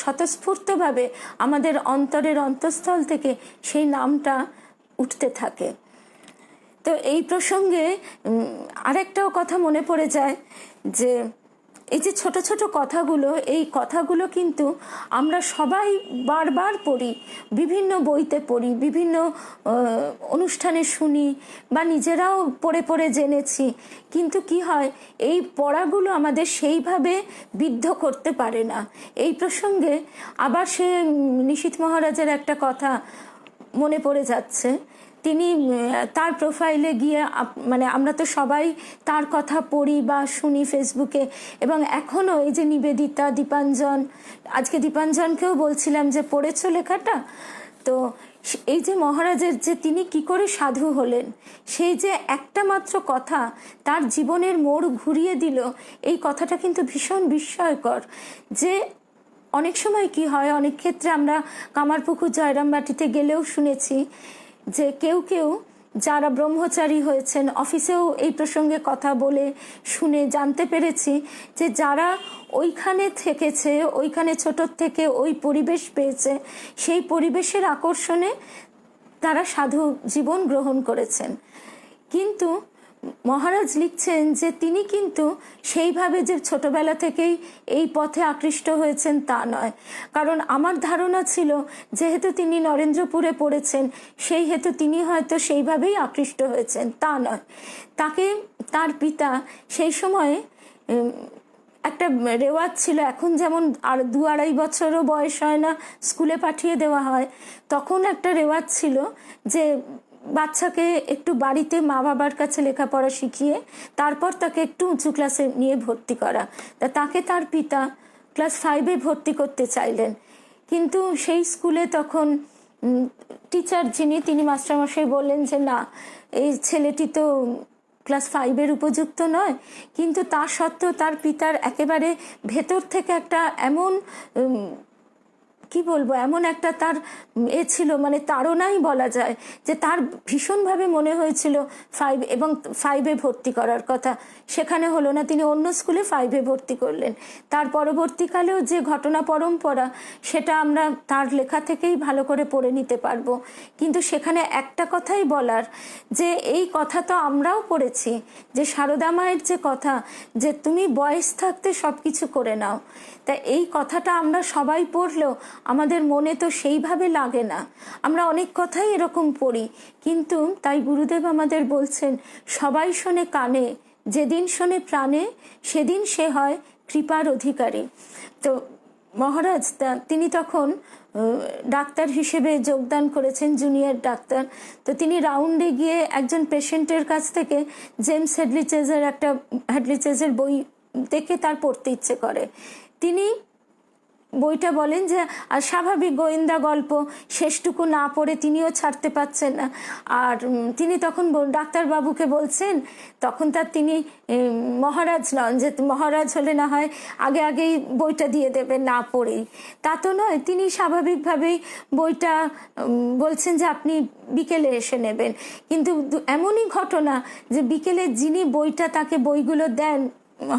স্বতঃস্ফূর্তভাবে আমাদের অন্তরের অন্তঃস্থল থেকে সেই নামটা উঠতে থাকে। তো এই প্রসঙ্গে আরেকটাও কথা মনে পড়ে যায়, যে এই যে ছোট ছোট কথাগুলো, এই কথাগুলো কিন্তু আমরা সবাই বারবার পড়ি, বিভিন্ন বইতে পড়ি, বিভিন্ন অনুষ্ঠানে শুনি, বা নিজেরাও পড়ে পড়ে জেনেছি। কিন্তু কি হয়, এই পড়াগুলো আমাদের সেইভাবে বিদ্ধ করতে পারে না। এই প্রসঙ্গে আবার সে নিশীথ মহারাজের একটা কথা মনে পড়ে যাচ্ছে। তিনি তার প্রোফাইলে গিয়ে, মানে আমরা তো সবাই তার কথা পড়ি বা শুনি ফেসবুকে, এবং এখনও এই যে নিবেদিতা, দীপাঞ্জন, আজকে দীপাঞ্জনকেও বলছিলাম যে পড়েছো লেখাটা? তো এই যে মহারাজের যে তিনি কি করে সাধু হলেন, সেই যে একটা মাত্র কথা তার জীবনের মোড় ঘুরিয়ে দিল, এই কথাটা কিন্তু ভীষণ বিস্ময়কর। যে অনেক সময় কি হয়, অনেক ক্ষেত্রে আমরা কামারপুকুর জয়রামবাটিতে গেলেও শুনেছি যে কেউ কেউ যারা ব্রহ্মচারী হয়েছেন, অফিসেও এই প্রসঙ্গে কথা বলে শুনে জানতে পেরেছি যে যারা ওইখানে থেকেছে, ওইখানে ছোটোর থেকে ওই পরিবেশ পেয়েছে, সেই পরিবেশের আকর্ষণে তারা সাধু জীবন গ্রহণ করেছেন। কিন্তু মহারাজ লিখছেন যে তিনি কিন্তু সেইভাবে যে ছোটবেলা থেকেই এই পথে আকৃষ্ট হয়েছেন তা নয়। কারণ আমার ধারণা ছিল, যেহেতু তিনি নরেন্দ্রপুরে পড়েছেন, সেই হেতু তিনি হয়তো সেইভাবেই আকৃষ্ট হয়েছেন, তা নয়। তাকে তার পিতা সেই সময়ে একটা রেওয়াজ ছিল, এখন যেমন আর 2-2.5 বছরও বয়স হয় না স্কুলে পাঠিয়ে দেওয়া হয়, তখন একটা রেওয়াজ ছিল যে বাচ্চাকে একটু বাড়িতে মা বাবার কাছে লেখাপড়া শিখিয়ে তারপর তাকে একটু উঁচু ক্লাসে নিয়ে ভর্তি করা। তাকে তার পিতা ক্লাস 5-এ ভর্তি করতে চাইলেন, কিন্তু সেই স্কুলে তখন টিচার যিনি, তিনি মাস্টারমশাই বললেন যে না, এই ছেলেটি তো ক্লাস 5-এর উপযুক্ত নয়। কিন্তু তা সত্ত্বেও তার পিতার একেবারে ভেতর থেকে একটা এমন কি বলবো, এমন একটা তার ছিল, মানে তাড়নাই বলা যায়, যে তার ভীষণভাবে মনে হয়েছিল 5-এ ভর্তি করার কথা, সেখানে হলো না, তিনি অন্য স্কুলে 5-এ ভর্তি করলেন। তার পরবর্তীকালেও যে ঘটনা পরম্পরা, সেটা আমরা তার লেখা থেকেই ভালো করে পড়ে নিতে পারবো। কিন্তু সেখানে একটা কথাই বলার, যে এই কথা তো আমরাও পড়েছি, যে সারদা মায়ের যে কথা, যে তুমি বয়স থাকতে সব কিছু করে নাও। তা এই কথাটা আমরা সবাই পড়লেও আমাদের মনে তো সেইভাবে লাগে না। আমরা অনেক কথাই এরকম পড়ি, কিন্তু তাই গুরুদেব আমাদের বলছেন, সবাই শোনে কানে, যেদিন শোনে প্রাণে, সেদিন সে হয় কৃপার অধিকারী। তো মহারাজ তিনি তখন ডাক্তার হিসেবে যোগদান করেছেন, জুনিয়র ডাক্তার। তো তিনি রাউন্ডে গিয়ে একজন পেশেন্টের কাছ থেকে জেমস হেডলি চেজের বই দেখে তার পড়তে ইচ্ছে করে। তিনি বইটা বলেন যে আর স্বাভাবিক গোয়েন্দা গল্প, শেষটুকু না পড়ে তিনিও ছাড়তে পারছেন না। আর তিনি তখন ডাক্তারবাবুকে বলছেন, তখন তিনি মহারাজ নন, যে মহারাজ হলে না হয় আগে আগেই বইটা দিয়ে দেবেন না পড়েই। তা তো নয়, তিনি স্বাভাবিকভাবেই বইটা বলছেন যে আপনি বিকেলে এসে নেবেন। কিন্তু এমনই ঘটনা যে বিকেলে যিনি বইটা তাকে বইগুলো দেন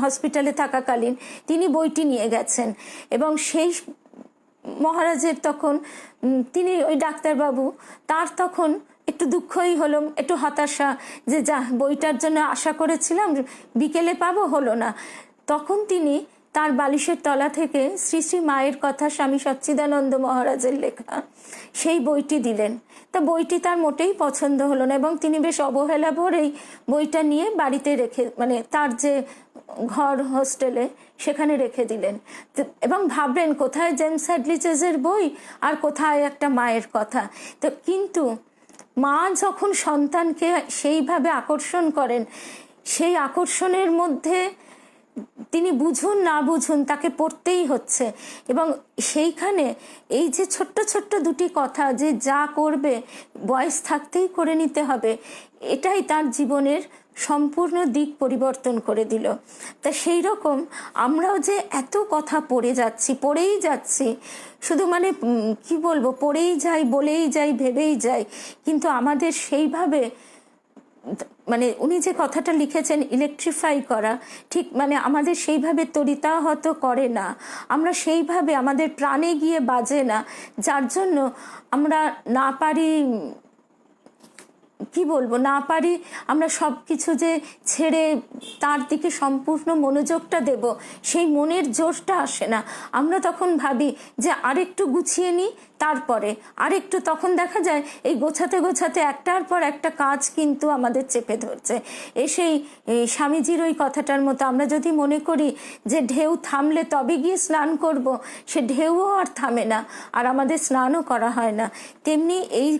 হসপিটালে থাকাকালীন, তিনি বইটি নিয়ে গেছেন। এবং সেই মহারাজের তখন তিনি ওই ডাক্তারবাবু, তার তখন একটু দুঃখই হলো, একটু হতাশা, যে যা বইটার জন্য আশা করেছিলাম বিকেলে পাবো, হলো না। তখন তিনি তার বালিশের তলা থেকে শ্রী শ্রী মায়ের কথা, স্বামী সচ্চিদানন্দ মহারাজের লেখা সেই বইটি দিলেন। তা বইটি তার মোটেই পছন্দ হলো না এবং তিনি বেশ অবহেলা ভরেই বইটা নিয়ে বাড়িতে রেখে, মানে তার যে ঘর হোস্টেলে সেখানে রেখে দিলেন। এবং ভাবলেন কোথায় জেমস হেডলি চেজের বই আর কোথায় একটা মায়ের কথা। তো কিন্তু মা যখন সন্তানকে সেইভাবে আকর্ষণ করেন, সেই আকর্ষণের মধ্যে তিনি বুঝুন না বুঝুন তাকে পড়তেই হচ্ছে। এবং সেইখানে এই যে ছোট্ট ছোট্ট দুটি কথা, যে যা করবে বয়স থাকতেই করে নিতে হবে, এটাই তার জীবনের সম্পূর্ণ দিক পরিবর্তন করে দিল। তা সেই রকম আমরাও যে এত কথা পড়েই যাচ্ছি, শুধু মানে কি বলবো, পড়েই যাই, বলেই যাই, ভেবেই যাই, কিন্তু আমাদের সেইভাবে, মানে উনি যে কথাটা লিখেছেন ইলেকট্রিফাই করা, ঠিক মানে আমাদের সেইভাবে তড়িতাহত করে না, আমরা সেইভাবে আমাদের প্রাণে গিয়ে বাজে না, যার জন্য আমরা না পারি, কি বলবো, না পারি আমরা সব কিছু যে ছেড়ে তার দিকে সম্পূর্ণ মনোযোগটা দেব, সেই মনের জোরটা আসে না। আমরা তখন ভাবি যে আরেকটু গুছিয়ে নিই, তারপরে আরেকটু, তখন দেখা যায় এই গোছাতে গোছাতে একটার পর একটা কাজ কিন্তু আমাদের চেপে ধরছে। সেই স্বামীজির ওই কথাটার মতো, আমরা যদি মনে করি যে ঢেউ থামলে তবে গিয়ে স্নান করব, সে ঢেউও আর থামে না, আর আমাদের স্নানও করা হয় না। তেমনি এই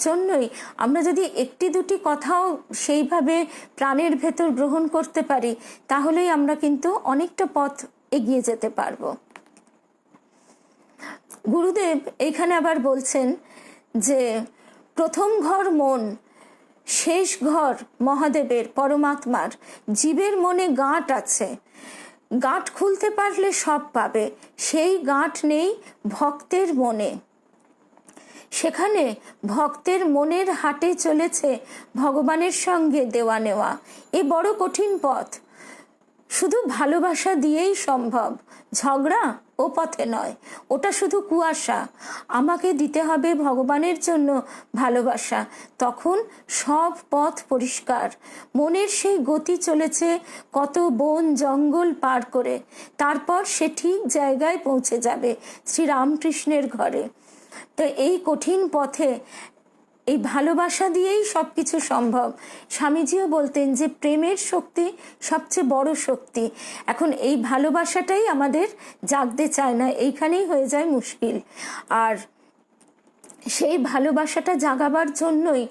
জন্যই আমরা যদি একটি দুটি কথাও সেইভাবে প্রাণের ভেতর গ্রহণ করতে পারি, তাহলেই আমরা কিন্তু অনেকটা পথ এগিয়ে যেতে পারবো। গুরুদেব এখানে আবার বলছেন যে প্রথম ঘর মন, শেষ ঘর মহাদেবের, পরমাত্মার। জীবের মনে গাঁট আছে, গাঁট খুলতে পারলে সব পাবে, সেই গাঁট নেই ভক্তের মনে। সেখানে ভক্তের মনের হাটে চলেছে ভগবানের সঙ্গে দেওয়া নেওয়া। এ বড় কঠিন পথ, শুধু ভালোবাসা দিয়েই সম্ভব, ঝগড়া ও পথে নয়, ওটা শুধু কুয়াশা। আমাকে দিতে হবে ভগবানের জন্য ভালোবাসা, তখন সব পথ পরিষ্কার। মনের সেই গতি চলেছে কত বন জঙ্গল পার করে, তারপর সে ঠিক জায়গায় পৌঁছে যাবে, শ্রীরামকৃষ্ণের ঘরে। তো এই কঠিন পথে এই ভালোবাসা দিয়েই সবকিছু সম্ভব। স্বামীজিও বলতেন যে প্রেমের শক্তি সবচেয়ে বড় শক্তি। এখন এই ভালোবাসাটাই আমাদের জাগতে চায় না, এইখানেই হয়ে যায় মুশকিল। আর সেই ভালোবাসাটা জাগাবার জন্যই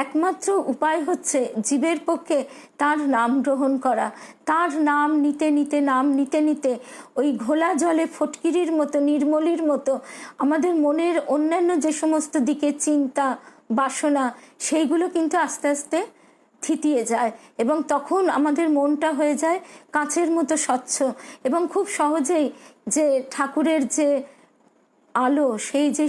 একমাত্র উপায় হচ্ছে জীবের পক্ষে তার নাম গ্রহণ করা। তার নাম নিতে নিতে, নাম নিতে নিতে ওই ঘোলা জলে ফটকিরির মতো, নির্মলির মতো আমাদের মনের অন্যান্য যে সমস্ত দিকে চিন্তা, বাসনা, সেইগুলো কিন্তু আস্তে আস্তে থিতিয়ে যায় এবং তখন আমাদের মনটা হয়ে যায় কাঁচের মতো স্বচ্ছ এবং খুব সহজেই যে ঠাকুরের যে আলো, সেই যে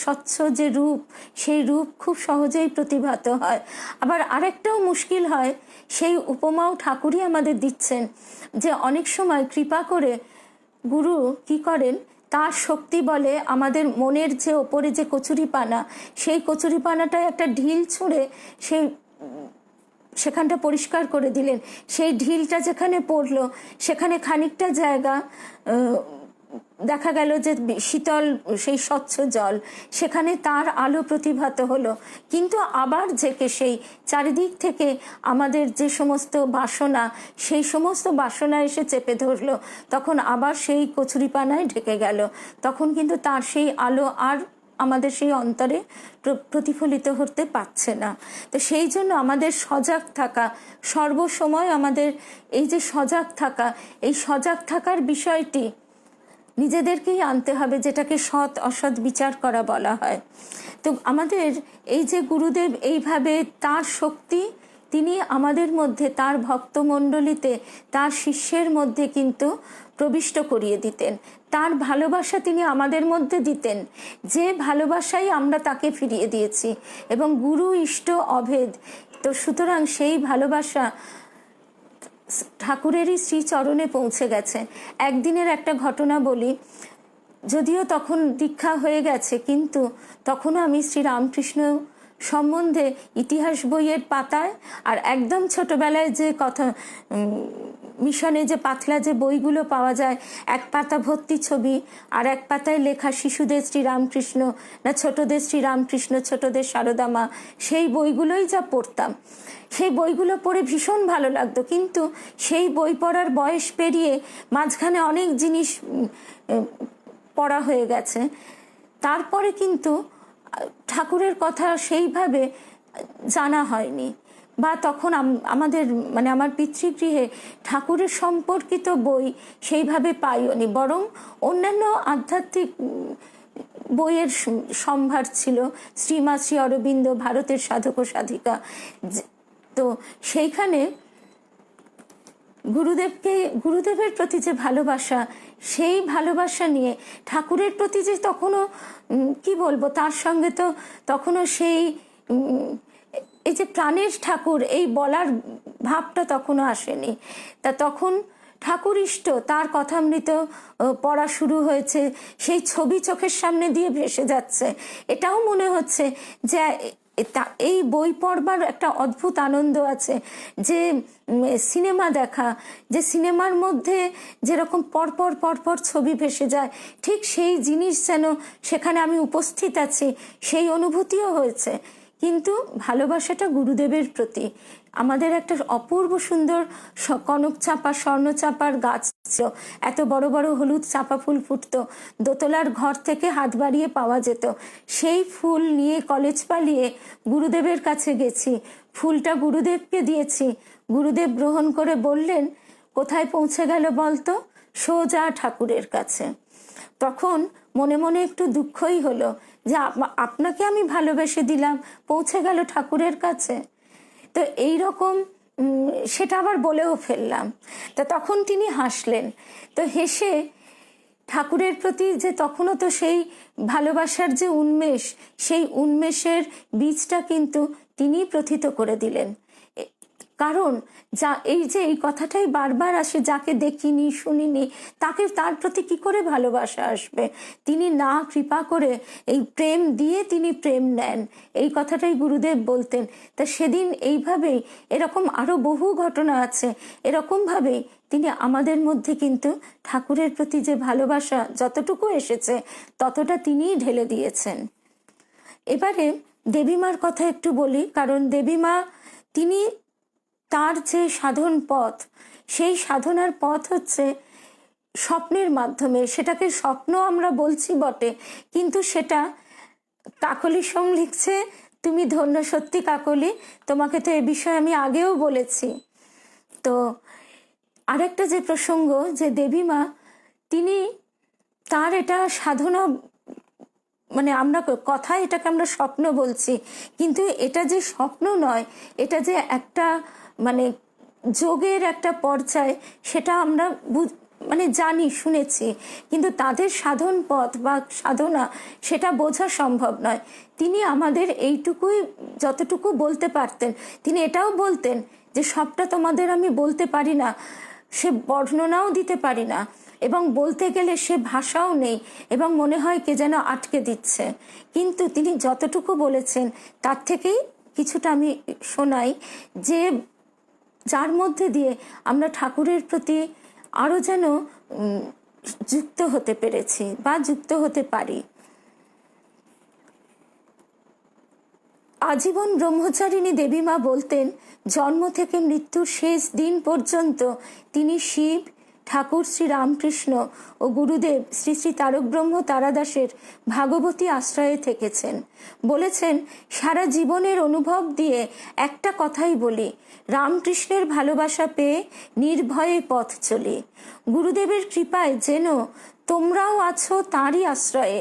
স্বচ্ছ যে রূপ, সেই রূপ খুব সহজেই প্রতিভাত হয়। আবার আরেকটাও মুশকিল হয়, সেই উপমাও ঠাকুরই আমাদের দিচ্ছেন, যে অনেক সময় কৃপা করে গুরু কি করেন, তার শক্তি বলে আমাদের মনের যে ওপরে যে কচুরিপানা, সেই কচুরিপানাটায় একটা ঢিল ছুঁড়ে সেখানটা পরিষ্কার করে দিলেন। সেই ঢিলটা যেখানে পড়লো সেখানে খানিকটা জায়গা দেখা গেল যে শীতল সেই স্বচ্ছ জল, সেখানে তার আলো প্রতিভাত হলো, কিন্তু আবার জেকে সেই চারিদিক থেকে আমাদের যে সমস্ত বাসনা, সেই সমস্ত বাসনা এসে চেপে ধরলো, তখন আবার সেই কচুরিপানায় ঢেকে গেল। তখন কিন্তু তার সেই আলো আর আমাদের সেই অন্তরে প্রতিফলিত হতে পারছে না। তো সেই জন্য আমাদের সজাগ থাকা, সর্বসময় আমাদের এই যে সজাগ থাকা, এই সজাগ থাকার বিষয়টি নিজেদেরকেই আনতে হবে, যেটাকে সৎ অসৎ বিচার করা বলা হয়। তো আমাদের এই যে গুরুদেব এইভাবে তার শক্তি তিনি আমাদের মধ্যে, তার ভক্তমণ্ডলীতে, তার শিষ্যের মধ্যে কিন্তু প্রবিষ্ট করিয়ে দিতেন। তার ভালোবাসা তিনি আমাদের মধ্যে দিতেন, যে ভালোবাসাই আমরা তাকে ফিরিয়ে দিয়েছি, এবং গুরু ইষ্ট অভেদ। তো সুতরাং সেই ভালোবাসা ঠাকুরেরই শ্রীচরণে পৌঁছে গেছে। একদিনের একটা ঘটনা বলি, যদিও তখন দীক্ষা হয়ে গেছে, কিন্তু তখনও আমি শ্রীরামকৃষ্ণ সম্বন্ধে ইতিহাস বইয়ের পাতায় আর একদম ছোটবেলায় যে কথা মিশনে যে পাতলা যে বইগুলো পাওয়া যায়, এক পাতা ভর্তি ছবি আর এক পাতায় লেখা শিশুদের শ্রীরামকৃষ্ণ, না ছোটদের শ্রীরামকৃষ্ণ, ছোটদের সারদা মা, সেই বইগুলোই যা পড়তাম। সেই বইগুলো পড়ে ভীষণ ভালো লাগতো, কিন্তু সেই বই পড়ার বয়স পেরিয়ে মাঝখানে অনেক জিনিস পড়া হয়ে গেছে। তারপরে কিন্তু ঠাকুরের কথা সেইভাবে জানা হয়নি, বা তখন আমাদের মানে আমার পিতৃগৃহে ঠাকুরের সম্পর্কিত বই সেইভাবে পাইওনি, বরং অন্যান্য আধ্যাত্মিক বইয়ের সম্ভার ছিল। শ্রীমা শ্রী অরবিন্দ, ভারতের সাধক ও সাধিকা। তো সেইখানে গুরুদেবের প্রতি যে ভালোবাসা, সেই ভালোবাসা নিয়ে ঠাকুরের প্রতি যে তখনও কি বলবো, তার সঙ্গে তো তখনও সেই এই যে প্রাণের ঠাকুর এই বলার ভাবটা তখনও আসেনি। তা তখন ঠাকুর ইষ্ট, তার কথামৃত পড়া শুরু হয়েছে, সেই ছবি চোখের সামনে দিয়ে ভেসে যাচ্ছে। এটাও মনে হচ্ছে যে এই বই পড়বার একটা অদ্ভুত আনন্দ আছে, যে সিনেমা দেখা, যে সিনেমার মধ্যে যেরকম পরপর পরপর ছবি ভেসে যায়, ঠিক সেই জিনিস যেন সেখানে আমি উপস্থিত আছি, সেই অনুভূতিও হয়েছে। কিন্তু ভালোবাসাটা গুরুদেবের প্রতি। আমাদের একটা অপূর্ব সুন্দর কনক চাপা, স্বর্ণ চাপার গাছ ছিল, এত বড় বড় হলুদ চাপা ফুল ফুটতো, দোতলার ঘর থেকে হাত বাড়িয়ে পাওয়া যেত। সেই ফুল নিয়ে কলেজ পালিয়ে গুরুদেবের কাছে গেছি, ফুলটা গুরুদেবকে দিয়েছি। গুরুদেব গ্রহণ করে বললেন, কোথায় পৌঁছে গেল বলতো? সোজা ঠাকুরের কাছে। তখন মনে মনে একটু দুঃখই হলো যে আপনাকে আমি ভালোবেসে দিলাম, পৌঁছে গেল ঠাকুরের কাছে। তো এই রকম সেটা আবার বলেও ফেললাম। তা তখন তিনি হাসলেন। তো হেসে ঠাকুরের প্রতি যে তখনও তো সেই ভালোবাসার যে উন্মেষ, সেই উন্মেষের বীজটা কিন্তু তিনি প্রথিত করে দিলেন। কারণ এই যে এই কথাটাই বারবার আসে, যাকে দেখিনি শুনিনি তাকে, তার প্রতি কি করে ভালোবাসা আসবে? তিনি না কৃপা করে এই প্রেম দিয়ে তিনি প্রেম নেন, এই কথাটাই গুরুদেব বলতেন। তা সেদিন এইভাবেই, এরকম আরো বহু ঘটনা আছে, এরকমভাবেই তিনি আমাদের মধ্যে কিন্তু ঠাকুরের প্রতি যে ভালোবাসা যতটুকু এসেছে ততটা তিনিই ঢেলে দিয়েছেন। এবারে দেবীমার কথা একটু বলি, কারণ দেবীমা তিনি তার যে সাধন পথ, সেই সাধনার পথ হচ্ছে স্বপ্নের মাধ্যমে। সেটাকে স্বপ্ন আমরা বলছি বটে, কিন্তু সেটা কাকলি সোম লিখছে, তুমি ধন্য সত্যি কাকলি, তোমাকে তো এ বিষয়ে আমি আগেও বলেছি। তো আরেকটা যে প্রসঙ্গ, যে দেবীমা তিনি তার এটা সাধনা, মানে আমরা কথায় এটাকে আমরা স্বপ্ন বলছি, কিন্তু এটা যে স্বপ্ন নয়, এটা যে একটা মানে যোগের একটা পর্যায়, সেটা আমরা মানে জানি, শুনেছি, কিন্তু তাদের সাধন পথ বা সাধনা সেটা বোঝা সম্ভব নয়। তিনি আমাদের এইটুকুই যতটুকু বলতে পারতেন, তিনি এটাও বলতেন যে সবটা তোমাদের আমি বলতে পারি না, সে বর্ণনাও দিতে পারি না, এবং বলতে গেলে সে ভাষাও নেই, এবং মনে হয় কে যেন আটকে দিচ্ছে। কিন্তু তিনি যতটুকু বলেছেন তার থেকেই কিছুটা আমি শোনাই, যে যার মধ্যে দিয়ে আমরা ঠাকুরের প্রতি আরও যেন যুক্ত হতে পেরেছি বা যুক্ত হতে পারি। আজীবন ব্রহ্মচারিণী দেবীমা বলতেন, জন্ম থেকে মৃত্যুর শেষ দিন পর্যন্ত তিনি শিব, ঠাকুর শ্রী রামকৃষ্ণ ও গুরুদেব শ্রী শ্রী তারক ব্রহ্ম তারাদাসের ভাগবতী আশ্রয়ে থেকেছেন। বলেছেন, সারা জীবনের অনুভব দিয়ে একটা কথাই বলি, রামকৃষ্ণের ভালোবাসা পেয়ে নির্ভয়ে পথ চলি। গুরুদেবের কৃপায় যেন তোমরাও আছো তাঁরই আশ্রয়ে,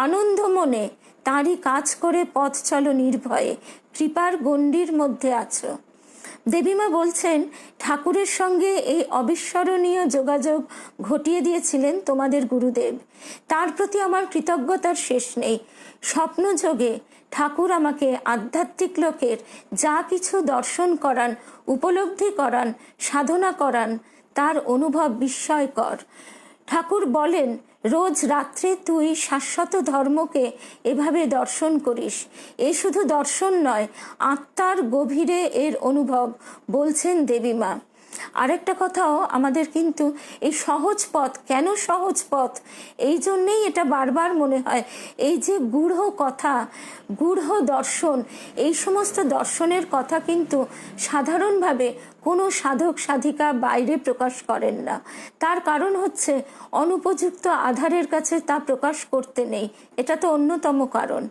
আনন্দ মনে তাঁরই কাজ করে পথ চলো নির্ভয়ে, কৃপার গণ্ডির মধ্যে আছো। দেবীমা বলছেন, ঠাকুরের সঙ্গে এই অবিস্মরণীয় যোগাযোগ ঘটিয়ে দিয়েছিলেন তোমাদের গুরুদেব। তার প্রতি আমার কৃতজ্ঞতার শেষ নেই। স্বপ্নযোগে ঠাকুর আমাকে আধ্যাত্মিক লোকের যা কিছু দর্শন করান, উপলব্ধি করান, সাধনা করান, তার অনুভব বিস্ময়কর। ঠাকুর বলেন, রোজ রাত্রে তুই শাশ্বত ধর্মকে এভাবে দর্শন করিস। এ শুধু দর্শন নয়, আত্মার গভীরে এর অনুভব, বলছেন দেবীমা। আরেকটা কথাও আমাদের কিন্তু এই সহজ পথ, কেন সহজ পথ, এই জন্যেই এটা বারবার মনে হয়, এই যে গূঢ় কথা, গূঢ় দর্শন, এই সমস্ত দর্শনের কথা কিন্তু সাধারণভাবে কোনো সাধক সাধিকা বাইরে প্রকাশ করেন না। তার কারণ হচ্ছে অনুপযুক্ত আধারের কাছে তা প্রকাশ করতে নেই, এটা তো অন্যতম কারণ।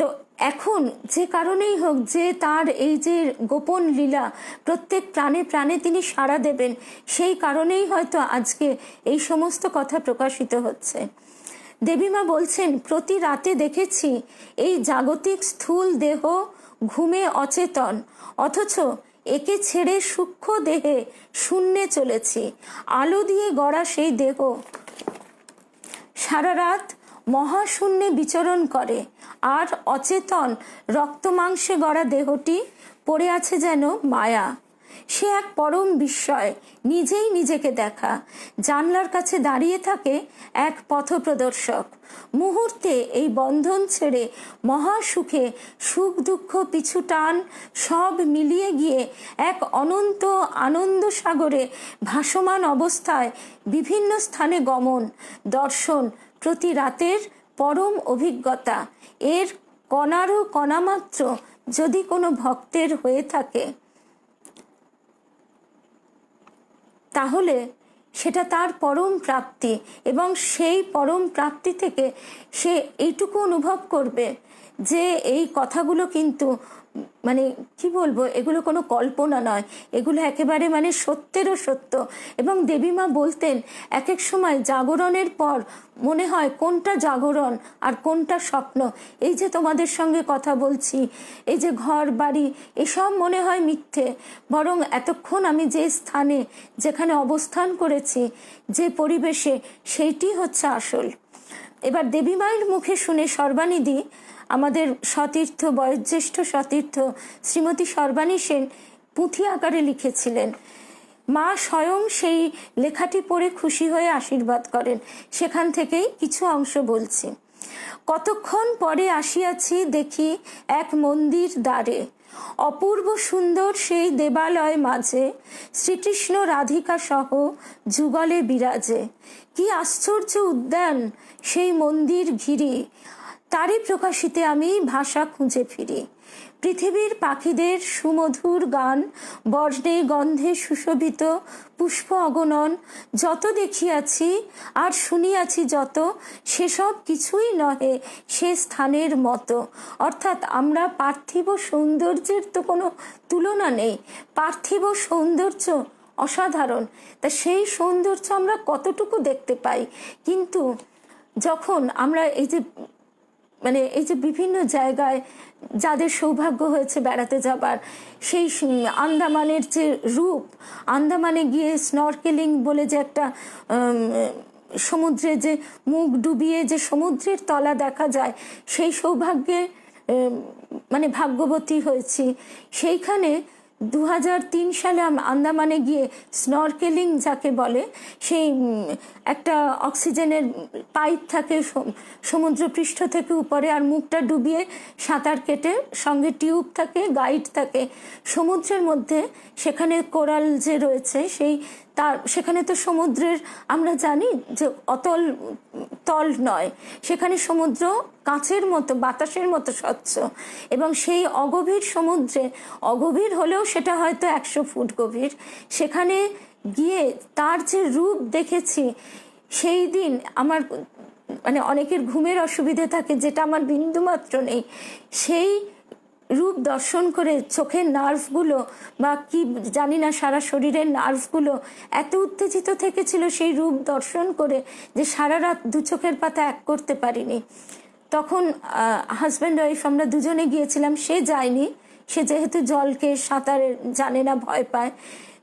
তো এখন যে কারণেই হোক, যে তার এই যে গোপন লীলা প্রত্যেক প্রাণে প্রাণে তিনি সাড়া দেবেন, সেই কারণেই হয়তো আজকে এই সমস্ত কথা প্রকাশিত হচ্ছে। দেবীমা বলছেন, প্রতি রাতে দেখেছি এই জাগতিক স্থূল দেহ ঘুমে অচেতন, অথচ একে ছেড়ে সূক্ষ্ম দেহে শূন্যে চলেছি। আলো দিয়ে গড়া সেই দেহ সারা রাত মহাশূন্যে বিচরণ করে, আর অচেতন রক্ত মাংসে গড়া দেহটি পড়ে আছে যেন মায়া। সে এক পরম বিস্ময়, নিজেই নিজেকে দেখা। জানলার কাছে দাঁড়িয়ে থাকে এক পথপ্রদর্শক। মুহূর্তে এই বন্ধন ছেড়ে মহাসুখে সুখ দুঃখ পিছু টান সব মিলিয়ে গিয়ে এক অনন্ত আনন্দ সাগরে ভাসমান অবস্থায় বিভিন্ন স্থানে গমন, দর্শন প্রতি রাতের পরম অভিজ্ঞতা। এর কণারও কণামাত্র যদি কোনো ভক্তের হয়ে থাকে, তাহলে সেটা তার পরম প্রাপ্তি, এবং সেই পরম প্রাপ্তি থেকে সে এইটুকু অনুভব করবে যে এই কথাগুলো কিন্তু মানে কি বলবো, এগুলো কোনো কল্পনা নয়, এগুলো একেবারে মানে সত্যেরও সত্য। এবং দেবীমা বলতেন, এক এক সময় জাগরণের পর মনে হয় কোনটা জাগরণ আর কোনটা স্বপ্ন। এই যে তোমাদের সঙ্গে কথা বলছি, এই যে ঘর বাড়ি, এসব মনে হয় মিথ্যে, বরং এতক্ষণ আমি যে স্থানে যেখানে অবস্থান করেছি, যে পরিবেশে, সেইটি হচ্ছে আসল। এবার দেবীমায়ের মুখে শুনে সর্বানিধি, আমাদের সতীর্থ, বয়োজ্যেষ্ঠ সতীর্থ শ্রীমতী সর্বাণী সেন পুঁথি আকারে লিখেছিলেন। মা স্বয়ং সেই লেখাটি পড়ে খুশি হয়ে আশীর্বাদ করেন। সেখান থেকেই কিছু অংশ বলছি। কতক্ষণ পরে আসিয়াছি দেখি এক মন্দির দ্বারে, অপূর্ব সুন্দর সেই দেবালয় মাঝে শ্রীকৃষ্ণ রাধিকা সহ যুগলে বিরাজে। কি আশ্চর্য উদ্যান সেই মন্দির ঘিরি, তারই প্রকাশিতে আমি ভাষা খুঁজে ফিরি। পৃথিবীর পাখিদের সুমধুর গান, বর্ণে গন্ধে সুশোভিত পুষ্প অগণন, যত দেখিয়াছি আর শুনিয়াছি যত, সেসব কিছুই নহে সে স্থানের মতো। অর্থাৎ আমরা পার্থিব সৌন্দর্যের তো কোনো তুলনা নেই, পার্থিব সৌন্দর্য অসাধারণ, তা সেই সৌন্দর্য আমরা কতটুকু দেখতে পাই। কিন্তু যখন আমরা এই যে বিভিন্ন জায়গায় যাদের সৌভাগ্য হয়েছে বেড়াতে যাবার, সেই আন্দামানের যে রূপ, আন্দামানে গিয়ে স্নরকেলিং বলে যে একটা সমুদ্রে যে মুখ ডুবিয়ে যে সমুদ্রের তলা দেখা যায়, সেই সৌভাগ্যে ভাগ্যবতী হয়েছি। সেইখানে 2003 সালে আন্দামানে গিয়ে স্নরকেলিং যাকে বলে, সেই একটা অক্সিজেনের পাইপ থাকে সমুদ্রপৃষ্ঠ থেকে উপরে, আর মুখটা ডুবিয়ে সাঁতার কেটে, সঙ্গে টিউব থাকে, গাইড থাকে সমুদ্রের মধ্যে। সেখানে কোরাল যে রয়েছে, সেই তার সেখানে তো সমুদ্রের আমরা জানি যে অতল তল নয়, সেখানে সমুদ্র কাঁচের মতো বাতাসের মতো স্বচ্ছ, এবং সেই অগভীর সমুদ্রে, অগভীর হলেও সেটা হয়তো 100 ফুট গভীর, সেখানে গিয়ে তার যে রূপ দেখেছি সেই দিন আমার মানে অনেকের ঘুমের অসুবিধে থাকে, যেটা আমার বিন্দুমাত্র নেই, সেই রূপ দর্শন করে চোখের নার্ভগুলো বা কি জানি না সারা শরীরের নার্ভগুলো এত উত্তেজিত থেকেছিল সেই রূপ দর্শন করে যে সারা রাত দু চোখের পাতা এক করতে পারিনি। তখন হাজব্যান্ড ওয়াইফ আমরা দুজনে গিয়েছিলাম, সে যায়নি, সে যেহেতু জলকে সাঁতার জানে না, ভয় পায়,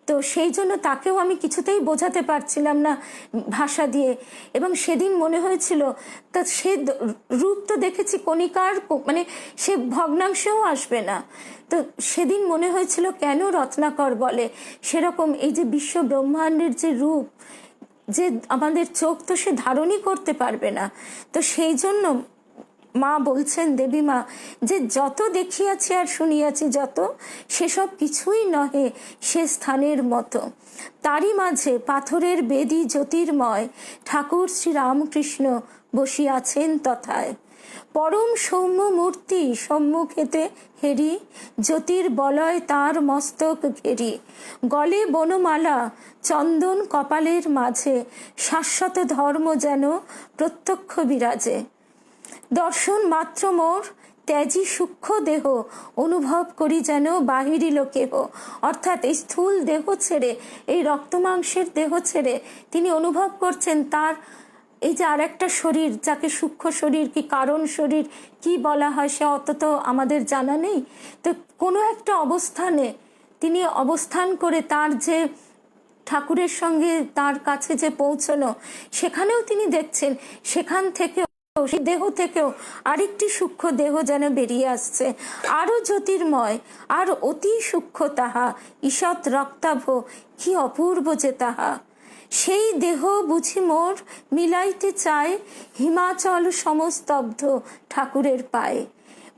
তো সেই জন্য তাকেও আমি কিছুতেই বোঝাতে পারছিলাম না ভাষা দিয়ে। এবং সেদিন মনে হয়েছিল তা সে রূপ তো দেখেছি কণিকার মানে সে ভগ্নাংশেও আসবে না, তো সেদিন মনে হয়েছিল কেন রত্নাকর বলে সেরকম এই যে বিশ্ব ব্রহ্মাণ্ডের যে রূপ, যে আমাদের চোখ তো সে ধারণই করতে পারবে না। তো সেই জন্য মা বলছেন, দেবী মা, যে যত দেখিয়াছি আর শুনিয়াছি যত, সেসব কিছুই নহে সে স্থানের মতো। তারই মাঝে পাথরের বেদী জ্যোতির্ময় ঠাকুর শ্রী রামকৃষ্ণ বসিয়াছেন তথায়। পরম সৌম্য মূর্তি সম্মুখেতে হেরি, জ্যোতির বলয় তার মস্তক ঘেরি। গলে বনমালা চন্দন কপালের মাঝে, শাশ্বত ধর্ম যেন প্রত্যক্ষ বিরাজে। দর্শন মাত্র মোর ত্যাজি সূক্ষ্ম দেহ, অনুভব করি যেন বাহিরিল কেহ। অর্থাৎ এই স্থূল দেহ ছেড়ে, এই রক্তমাংসের দেহ ছেড়ে তিনি অনুভব করছেন তার এই যে আর একটা শরীর, যাকে সূক্ষ্ম শরীর কি কারণ শরীর কি বলা হয় সে অত তো আমাদের জানা নেই, তো কোনো একটা অবস্থানে তিনি অবস্থান করে তার যে ঠাকুরের সঙ্গে তার কাছে যে পৌঁছানো, সেখানেও তিনি দেখছেন সেখান থেকে সেই দেহ থেকেও আরেকটি সূক্ষ্ম দেহ যেন বেরিয়ে আসছে, আরো জ্যোতির্ময় আর অতি সূক্ষ্ম তাহা, ঈষৎ রক্তাভ কি অপূর্ব যে তাহা। সেই দেহ বুঝি মোর মিলাইতে চায়, হিমাচল সমস্তব্ধ ঠাকুরের পায়ে।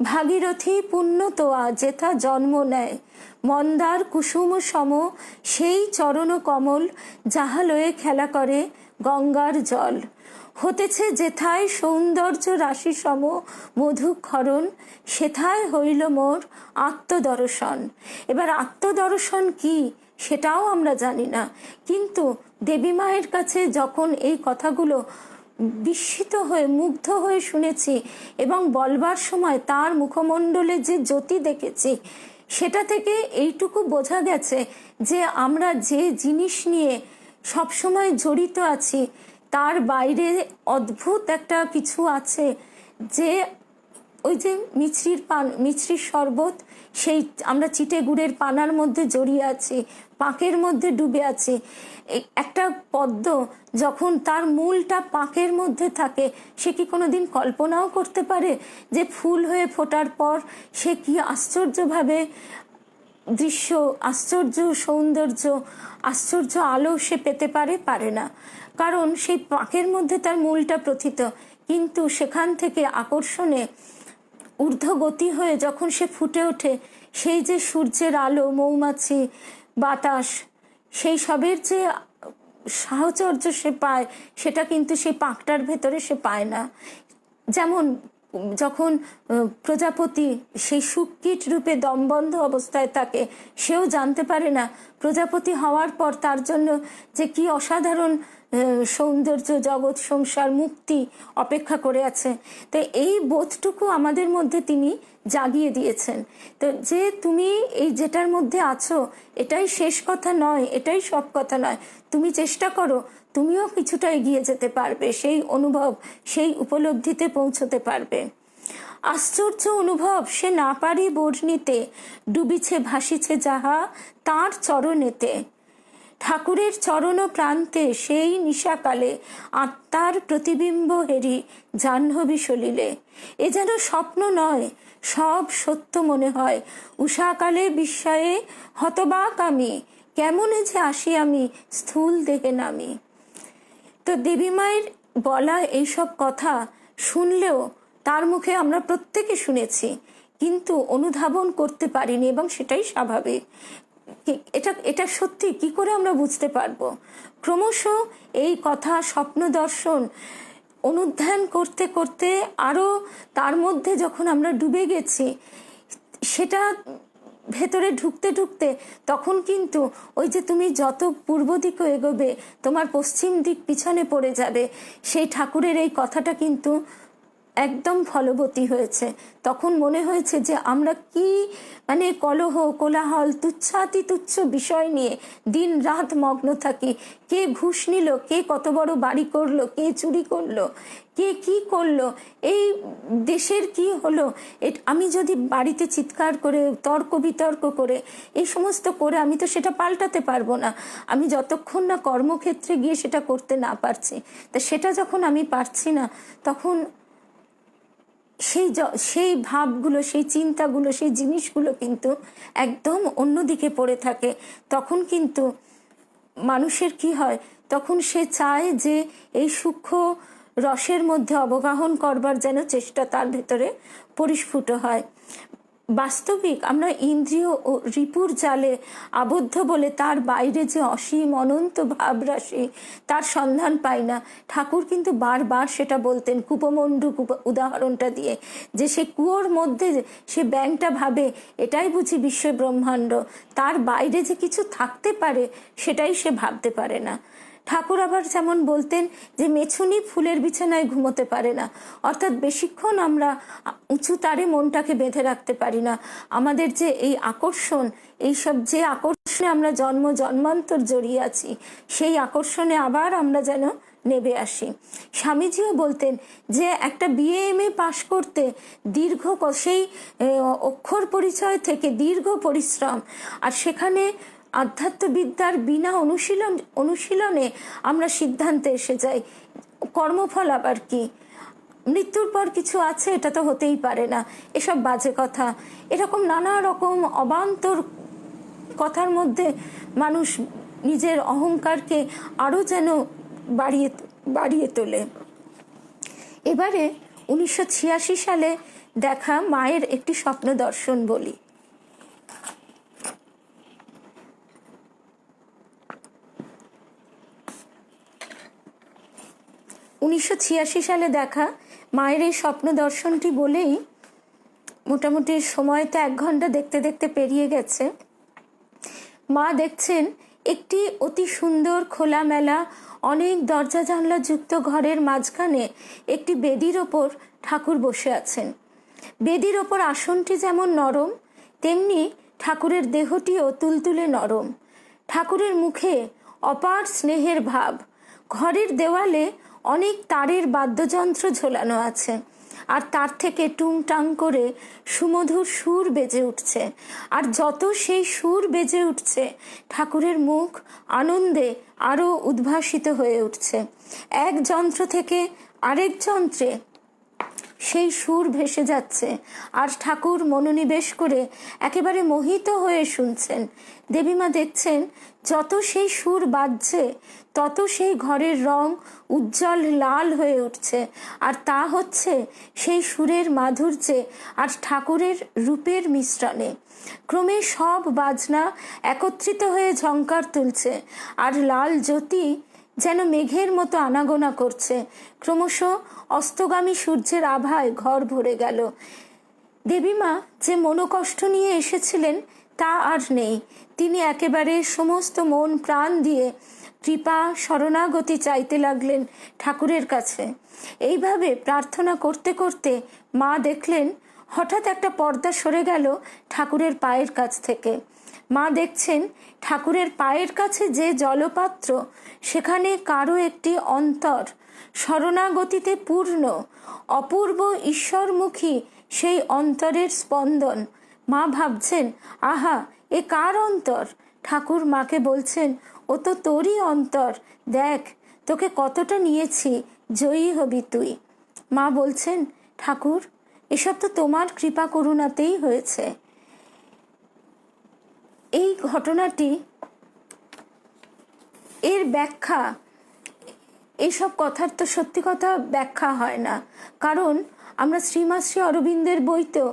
ভাগীরথী পুণ্য তোয়া যেথা জন্ম নেয়, মন্দার কুসুম সম সেই চরণ কমল, যাহা লয়ে খেলা করে গঙ্গার জল। হতেছে যেথায় সৌন্দর্য রাশি সম মধুক্ষরণ, সেথায় হইল মোর আত্মদর্শন। এবার আত্মদর্শন কি সেটাও আমরা জানি না, কিন্তু দেবী মায়ের কাছে যখন এই কথাগুলো বিস্মিত হয়ে মুগ্ধ হয়ে শুনেছি এবং বলবার সময় তার মুখমণ্ডলে যে জ্যোতি দেখেছি, সেটা থেকে এইটুকু বোঝা গেছে যে আমরা যে জিনিস নিয়ে সবসময় জড়িত আছি তার বাইরে অদ্ভুত একটা কিছু আছে, যে ওই যে মিছরির শরবত, সেই আমরা চিটে গুড়ের পানার মধ্যে জড়িয়ে আছি, পাঁকের মধ্যে ডুবে আছি। একটা পদ্ম যখন তার মূলটা পাঁকের মধ্যে থাকে, সে কি কোনোদিন কল্পনাও করতে পারে যে ফুল হয়ে ফোটার পর সে কি আশ্চর্যভাবে দৃশ্য, আশ্চর্য সৌন্দর্য, আশ্চর্য আলো সে পেতে পারে না, কারণ সেই পাঁকের মধ্যে তার মূলটা প্রথিত। কিন্তু সেখান থেকে আকর্ষণে ঊর্ধ্বগতি হয়ে যখন সে ফুটে ওঠে, সেই যে সূর্যের আলো, মৌমাছি, বাতাস, সেই সবের যে সাহচর্য সে পায়, সেটা কিন্তু সেই পাঁকটার ভেতরে সে পায় না। যেমন যখন প্রজাপতি সেই শুককীট রূপে দমবন্ধ অবস্থায় থাকে, সেও জানতে পারে না প্রজাপতি হওয়ার পর তার জন্য যে কি অসাধারণ সৌন্দর্য, জগৎ, সংসার, মুক্তি অপেক্ষা করে আছে। তো এই বোধটুকু আমাদের মধ্যে তিনি জাগিয়ে দিয়েছেন। তো যে তুমি এই যেটার মধ্যে আছো, এটাই শেষ কথা নয়, এটাই সব কথা নয়, তুমি চেষ্টা করো, তুমিও কিছুটা এগিয়ে যেতে পারবে, সেই অনুভব, সেই উপলব্ধিতে পৌঁছতে পারবে। আশ্চর্য অনুভব সে না পারি বর্ণিতে, ডুবিছে ভাসিছে যাহা তাঁর চরণেতে। ঠাকুরের চরণ প্রান্তে সেই নিশাকালে আত্মার প্রতিবিম্ব হেরি জাহ্নবী সলিলে। এ যেন স্বপ্ন নয়, সব সত্য মনে হয়। উষাকালে বিস্ময়ে হতবাক আমি, কেমনে যে আসি আমি স্থূল দেহে নামি। তো দেবী মায়ের বলা এইসব কথা শুনলেও তার মুখে আমরা প্রত্যেকে শুনেছি, কিন্তু অনুধাবন করতে পারিনি, এবং সেটাই স্বাভাবিক। এটা এটা সত্যি কি করে আমরা বুঝতে পারবো? ক্রমশ এই কথা, স্বপ্ন দর্শন অনুধ্যান করতে করতে আরো তার মধ্যে যখন আমরা ডুবে গেছি, সেটা ভেতরে ঢুকতে ঢুকতে তখন কিন্তু ওই যে তুমি যত পূর্ব দিকে এগোবে তোমার পশ্চিম দিক পিছনে পড়ে যাবে, সেই ঠাকুরের এই কথাটা কিন্তু একদম ফলবতী হয়েছে। তখন মনে হয়েছে যে আমরা কি মানে কলহ কোলাহল তুচ্ছাতি তুচ্ছ বিষয় নিয়ে দিন রাত মগ্ন থাকি। কে ঘুষ নিল, কে কত বড় বাড়ি করলো, কে চুরি করলো, কে কি করলো, এই দেশের কি হলো, আমি যদি বাড়িতে চিৎকার করে তর্ক বিতর্ক করে এই সমস্ত করে আমি তো সেটা পাল্টাতে পারবো না, আমি যতক্ষণ না কর্মক্ষেত্রে গিয়ে সেটা করতে না পারছি। তা সেটা যখন আমি পারছি না, তখন সেই ভাবগুলো, সেই চিন্তাগুলো, সেই জিনিসগুলো কিন্তু একদম অন্যদিকে পড়ে থাকে। তখন কিন্তু মানুষের কি হয়, তখন সে চায় যে এই সূক্ষ্ম রসের মধ্যে অবগাহন করবার যেন চেষ্টা তার ভেতরে পরিস্ফুট হয়। বাস্তবিক আমরা ইন্দ্রিয় ও রিপুর জালে আবদ্ধ বলে তার বাইরে যে অসীম অনন্ত ভাবরাশি তার সন্ধান পাই না। ঠাকুর কিন্তু বারবার সেটা বলতেন কূপমণ্ডূক উদাহরণটা দিয়ে, যে সে কুয়োর মধ্যে সে ব্যাঙটা ভাবে এটাই বুঝি বিশ্ব ব্রহ্মাণ্ড, তার বাইরে যে কিছু থাকতে পারে সেটাই সে ভাবতে পারে না। ঠাকুর আবার যেমন বলতেন যে মেছুনি ফুলের বিছানায় ঘুমোতে পারে না, অর্থাৎ বেশিক্ষণ আমরা উঁচু তারে মনটাকে বেঁধে রাখতে পারি না। আমাদের যে এই আকর্ষণ, এইসব যে আকর্ষণে আমরা জন্ম জন্মান্তর জড়িয়ে আছি, সেই আকর্ষণে আবার আমরা যেন নেবে আসি। স্বামীজিও বলতেন যে একটা BA MA পাশ করতে দীর্ঘ সেই অক্ষর পরিচয় থেকে দীর্ঘ পরিশ্রম, আর সেখানে আধ্যাত্মবিদ্যার বিনা অনুশীলনে আমরা সিদ্ধান্তে এসে যাই কর্মফল আবার কি, মৃত্যুর পর কিছু আছে, এটা তো হতেই পারে না, এসব বাজে কথা, এরকম নানা রকম অবান্তর কথার মধ্যে মানুষ নিজের অহংকারকে আরো যেন বাড়িয়ে তোলে। এবারে 1986 সালে দেখা মায়ের একটি স্বপ্ন দর্শন বলি। 1986 সালে দেখা মায়ের এই স্বপ্ন দর্শনটি বলেই মোটামুটি সময় তো 1 ঘন্টা দেখতে দেখতে পেরিয়ে গেছে। মা দেখছেন একটি অতি সুন্দর খোলামেলা অনেক দরজা জানলা যুক্ত ঘরের মাঝখানে একটি বেদির ওপর ঠাকুর বসে আছেন। বেদির ওপর আসনটি যেমন নরম, তেমনি ঠাকুরের দেহটিও তুলতুলে নরম। ঠাকুরের মুখে অপার স্নেহের ভাব। ঘরের দেওয়ালে অনেক তারের বাদ্যযন্ত্র ঝোলানো আছে, আর তার থেকে টুংটাং করে সুমধুর সুর বেজে উঠছে। আর যত সেই সুর বেজে উঠছে, ঠাকুরের মুখ আনন্দে আরো উদ্ভাসিত হয়ে উঠছে। এক যন্ত্র থেকে আরেক যন্ত্রে সেই সুর ভেসে যাচ্ছে, আর ঠাকুর মনোনিবেশ করে একেবারে মোহিত হয়ে শুনছেন। দেবীমা দেখছেন যত সেই সুর বাজছে তত সেই ঘরের রং উজ্জ্বল লাল হয়ে উঠছে, আর তা হচ্ছে সেই সুরের মাধুর্যে আর ঠাকুরের রূপের মিশ্রণে। ক্রমে সব বাজনা একত্রিত হয়ে ঝংকার তুলছে, আর লাল জ্যোতি যেন মেঘের মতো আনাগোনা করছে। ক্রমশ অস্তগামী সূর্যের আভায় ঘর ভরে গেল। দেবীমা যে মনোকষ্ট নিয়ে এসেছিলেন তা আর নেই। তিনি একেবারে সমস্ত মন প্রাণ দিয়ে কৃপা শরণাগতি চাইতে লাগলেন ঠাকুরের কাছে। এইভাবে প্রার্থনা করতে করতে মা দেখলেন হঠাৎ একটা পর্দা সরে গেল ঠাকুরের পায়ের কাছ থেকে। মা দেখছেন ঠাকুরের পায়ের কাছে যে জলপাত্র, সেখানে কারো একটি অন্তর শরণাগতিতে পূর্ণ, অপূর্ব ঈশ্বরমুখী সেই অন্তরের স্পন্দন। মা ভাবছেন, আহা, এ কার অন্তর? ঠাকুর মাকে বলছেন, ও তো তোরই অন্তর, দেখ তোকে কতটা নিয়েছি, জয়ী হবি তুই। মা বলছেন, ঠাকুর, এসব তো তোমার কৃপা করুণাতেই হয়েছে। এই ঘটনাটি, এর ব্যাখ্যা, এইসব কথার তো সত্যি কথা ব্যাখ্যা হয় না, কারণ আমরা শ্রীমা শ্রী অরবিন্দের বইতেও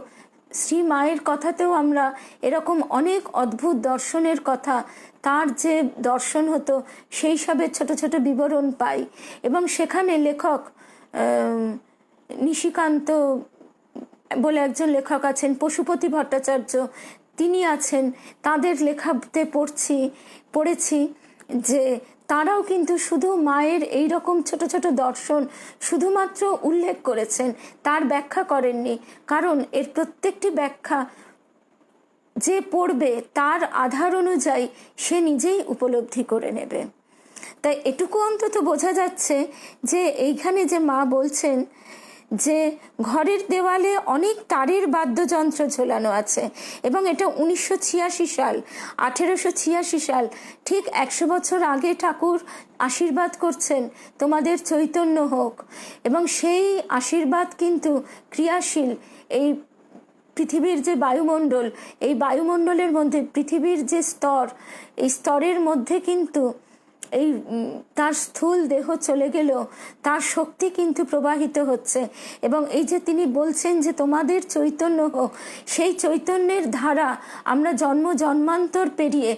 শ্রী মায়ের কথাতেও আমরা এরকম অনেক অদ্ভুত দর্শনের কথা, তার যে দর্শন হতো সেই সবের ছোট ছোট বিবরণ পাই। এবং সেখানে লেখক নিশিকান্ত বলে একজন লেখক আছেন, পশুপতি ভট্টাচার্য তিনি আছেন, তাদের লেখাতে পড়েছি যে তারাও কিন্তু শুধু মায়ের এই রকম ছোট ছোট দর্শন শুধুমাত্র উল্লেখ করেছেন, তার ব্যাখ্যা করেননি। কারণ এর প্রত্যেকটি ব্যাখ্যা যে পড়বে তার আধার অনুযায়ী সে নিজেই উপলব্ধি করে নেবে। তাই এটুকু অন্তত বোঝা যাচ্ছে যে এইখানে যে মা বলছেন যে ঘরের দেওয়ালে অনেক তারের বাদ্যযন্ত্র ঝোলানো আছে, এবং এটা 1986 সাল, 1886 সাল, ঠিক 100 বছর আগে ঠাকুর আশীর্বাদ করছেন তোমাদের চৈতন্য হোক। এবং সেই আশীর্বাদ কিন্তু ক্রিয়াশীল। এই পৃথিবীর যে বায়ুমণ্ডল, এই বায়ুমণ্ডলের মধ্যে পৃথিবীর যে স্তর, এই স্তরের মধ্যে কিন্তু এই তার স্থূল দেহ চলে গেলেও তার শক্তি কিন্তু প্রবাহিত হচ্ছে। এবং এই যে তিনি বলছেন যে তোমাদের চৈতন্য হোক, সেই চৈতন্যের ধারা আমরা জন্ম জন্মান্তর পেরিয়ে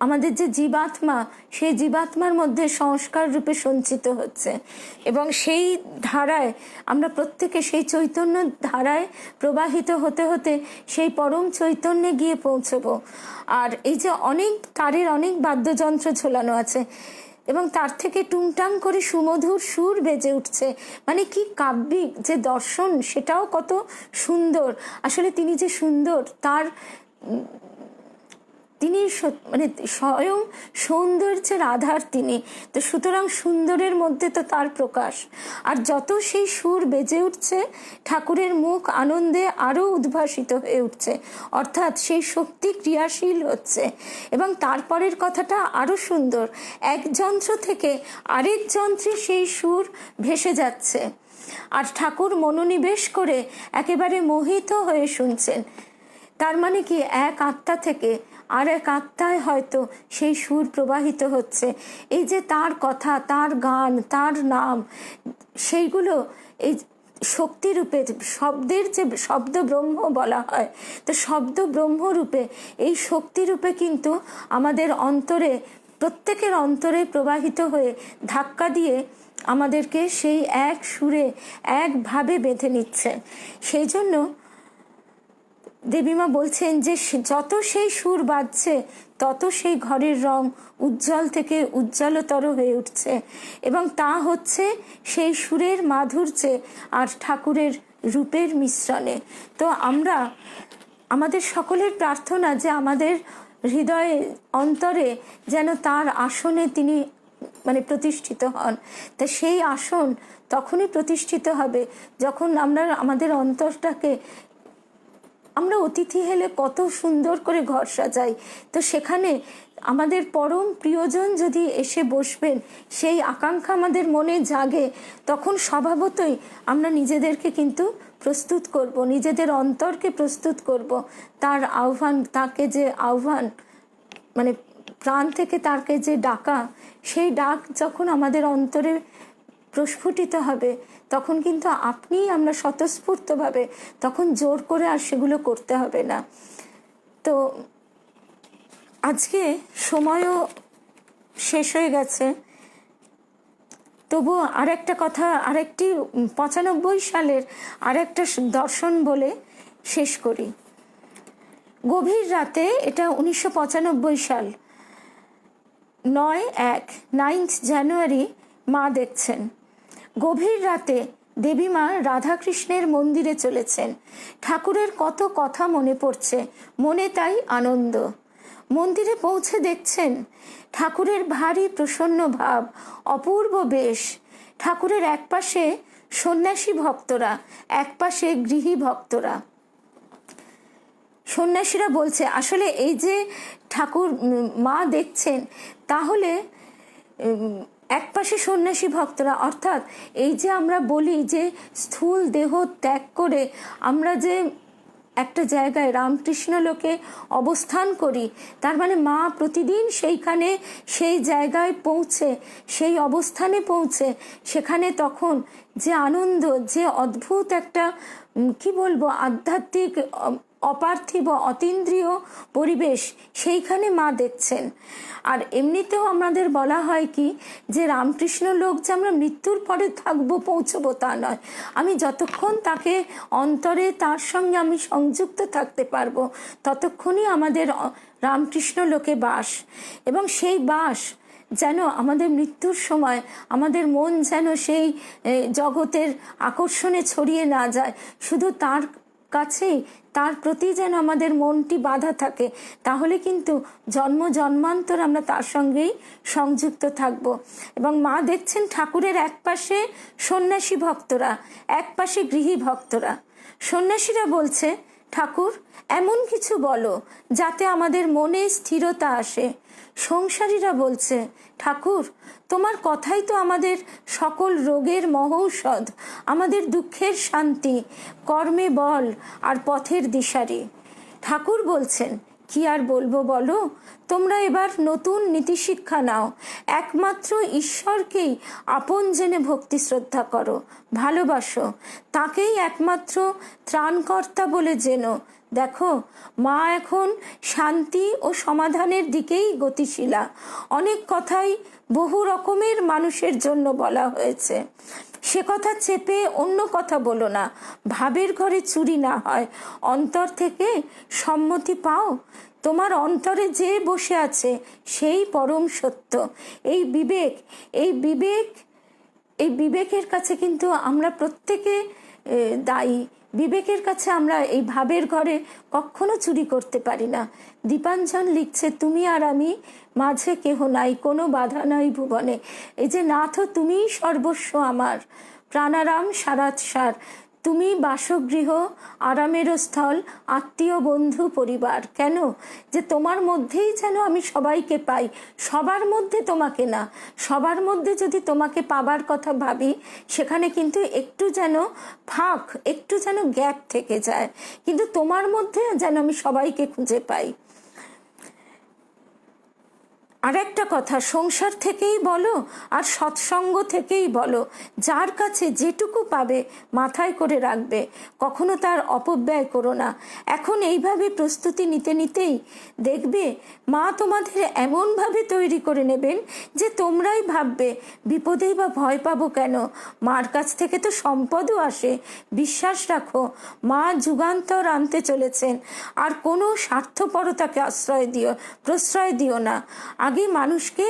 আমাদের যে জীবাত্মা, সেই জীবাত্মার মধ্যে সংস্কার রূপে সঞ্চিত হচ্ছে। এবং সেই ধারায় আমরা প্রত্যেকে সেই চৈতন্য ধারায় প্রবাহিত হতে হতে সেই পরম চৈতন্যে গিয়ে পৌঁছবো। আর এই যে অনেক তারের অনেক বাদ্যযন্ত্র ঝোলানো আছে এবং তার থেকে টুংটাং করে সুমধুর সুর বেজে উঠছে, মানে কি কাব্যিক যে দর্শন, সেটাও কত সুন্দর। আসলে তিনি যে সুন্দর, তিনি মানে স্বয়ং সৌন্দর্যের আধার তিনি, তো সুতরাং সুন্দরের মধ্যে তো তার প্রকাশ। আর যত সেই সুর বেজে উঠছে, ঠাকুরের মুখ আনন্দে আরও উদ্ভাসিত হয়ে উঠছে, অর্থাৎ সেই শক্তি ক্রিয়াশীল হচ্ছে। এবং তারপরের কথাটা আরও সুন্দর, এক যন্ত্র থেকে আরেক যন্ত্রে সেই সুর ভেসে যাচ্ছে, আর ঠাকুর মনোনিবেশ করে একেবারে মোহিত হয়ে শুনছেন। তার মানে কি, এক আত্মা থেকে আর এক আত্মায় হয়তো সেই সুর প্রবাহিত হচ্ছে। এই যে তার কথা, তার গান, তার নাম, সেইগুলো এই শক্তিরূপে, শব্দের যে শব্দ ব্রহ্ম বলা হয়, তো শব্দ ব্রহ্মরূপে এই শক্তিরূপে কিন্তু আমাদের অন্তরে, প্রত্যেকের অন্তরে প্রবাহিত হয়ে ধাক্কা দিয়ে আমাদেরকে সেই এক সুরে একভাবে বেঁধে নিচ্ছে। সেই জন্য দেবীমা বলছেন যে যত সেই সুর বাজছে তত সেই ঘরের রং উজ্জ্বল থেকে উজ্জ্বলতর হয়ে উঠছে, এবং তা হচ্ছে সেই সুরের মাধুর্যে আর ঠাকুরের রূপের মিশ্রণে। তো আমাদের সকলের প্রার্থনা যে আমাদের হৃদয়ে অন্তরে যেন তার আসনে তিনি মানে প্রতিষ্ঠিত হন। তা সেই আসন তখনই প্রতিষ্ঠিত হবে যখন আমরা আমাদের অন্তরটাকে, আমরা অতিথি হলে কত সুন্দর করে ঘর সাজাই, তো সেখানে আমাদের পরম প্রিয়জন যদি এসে বসবেন, সেই আকাঙ্ক্ষা আমাদের মনে জাগে, তখন স্বভাবতই আমরা নিজেদেরকে কিন্তু প্রস্তুত করব, নিজেদের অন্তরকে প্রস্তুত করব তার আহ্বান, তাকে যে আহ্বান মানে প্রাণ থেকে তাকে যে ডাকা, সেই ডাক যখন আমাদের অন্তরে প্রস্ফুটিত হবে, তখন কিন্তু আমরা স্বতঃস্ফূর্তভাবে তখন জোর করে আর সেগুলো করতে হবে না। তো আজকে সময়ও শেষ হয়ে গেছে, তবুও আরেকটা কথা, আরেকটি 95 সালের আরেকটা দর্শন বলে শেষ করি। গভীর রাতে, এটা 1995 সাল, 9 জানুয়ারি মা দেখছেন, গভীর রাতে দেবীমা রাধাকৃষ্ণের মন্দিরে চলেছেন। ঠাকুরের কত কথা মনে পড়ছে, মনে তাই আনন্দ। মন্দিরে পৌঁছে দেখছেন ঠাকুরের ভারী প্রসন্ন ভাব, অপূর্ব বেশ। ঠাকুরের একপাশে সন্ন্যাসী ভক্তরা, একপাশে গৃহী ভক্তরা। সন্ন্যাসীরা বলছে, আসলে এই যে ঠাকুর মা দেখছেন, তাহলে একপাশে সন্ন্যাসী ভক্তরা, অর্থাৎ এই যে আমরা বলি যে স্থূল দেহ ত্যাগ করে আমরা যে একটা জায়গায় রামকৃষ্ণ লোকে অবস্থান করি, তার মানে মা প্রতিদিন সেইখানে সেই জায়গায় পৌঁছে, সেই অবস্থানে পৌঁছে, সেখানে তখন যে আনন্দ, যে অদ্ভুত একটা কি বলবো আধ্যাত্মিক অপার্থিব অতীন্দ্রিয় পরিবেশ সেইখানে মা দেখছেন। আর এমনিতেও আমাদের বলা হয় কি যে রামকৃষ্ণ লোক যে আমরা মৃত্যুর পরে থাকবো পৌঁছবো তা নয়, আমি যতক্ষণ তাকে অন্তরে তার সঙ্গে আমি সংযুক্ত থাকতে পারবো ততক্ষণই আমাদের রামকৃষ্ণ লোকে বাস। এবং সেই বাস যেন আমাদের মৃত্যুর সময় আমাদের মন যেন সেই জগতের আকর্ষণে ছড়িয়ে না যায়, শুধু তার কাছেই তার প্রতি যেন আমাদের মনটি বাঁধা থাকে, তাহলে কিন্তু জন্ম জন্মান্তর আমরা তার সঙ্গেই সংযুক্ত থাকব। এবং মা দেখছেন ঠাকুরের এক পাশে সন্ন্যাসী ভক্তরা, এক পাশে গৃহী ভক্তরা। সন্ন্যাসীরা বলছে, ঠাকুর এমন কিছু বলো যাতে আমাদের মনে স্থিরতা আসে। সংসারীরা বলছে, ঠাকুর তোমার কথাই তো আমাদের সকল রোগের মহৌষধ, আমাদের দুঃখের শান্তি, কর্মে বল আর পথের দিশারি। ঠাকুর বলছেন, কি আর বলবো বলো, তোমরা এবার নতুন নীতিশিক্ষা নাও, একমাত্র ঈশ্বরকেই আপন জেনে ভক্তি শ্রদ্ধা করো, ভালোবাসো, তাকেই একমাত্র ত্রাণকর্তা বলে জেনো। দেখো মা এখন শান্তি ও সমাধানের দিকেই গতিশীলা। অনেক কথাই বহু রকমের মানুষের জন্য বলা হয়েছে, সে কথা চেপে অন্য কথা বলো না, ভাবের ঘরে চুরি না হয়, অন্তর থেকে সম্মতি পাও। তোমার অন্তরে যে বসে আছে সেই পরম সত্য। এই বিবেক, এই বিবেকের কাছে কিন্তু আমরা প্রত্যেকে দায়ী। বিবেকের কাছে আমরা এই ভাবের ঘরে কখনো চুরি করতে পারি না। দীপাঞ্জন লিখছে, তুমি আর আমি মাঝে কেহ নাই, কোনো বাধা নাই ভুবনে। এই যে নাথ তুমিই সর্বস্ব আমার, প্রাণারাম সারাৎসার, তুমি বাসগৃহ, আরামের স্থল, আত্মীয় বন্ধু পরিবার। কেন? যে তোমার মধ্যেই যেন আমি সবাইকে পাই, সবার মধ্যে তোমাকে না। সবার মধ্যে যদি তোমাকে পাবার কথা ভাবি, সেখানে কিন্তু একটু যেন ফাঁক, একটু যেন গ্যাপ থেকে যায়, কিন্তু তোমার মধ্যে যেন আমি সবাইকে খুঁজে পাই। আর একটা কথা, সংসার থেকেই বলো আর সৎসঙ্গ থেকেই বলো, যার কাছে যেটুকু পাবে মাথায় করে রাখবে, কখনো তার অপব্যয় করো না। এখন এইভাবে প্রস্তুতি নিতে নিতেই দেখবে মা তোমাদের এমনভাবে তৈরি করে নেবেন যে তোমরাই ভাববে বিপদেই বা ভয় পাবো কেন, মার কাছ থেকে তো সম্পদও আসে। বিশ্বাস রাখো, মা যুগান্তর আনতে চলেছেন। আর কোনো স্বার্থপরতাকে প্রশ্রয় দিও না। আগে মানুষকে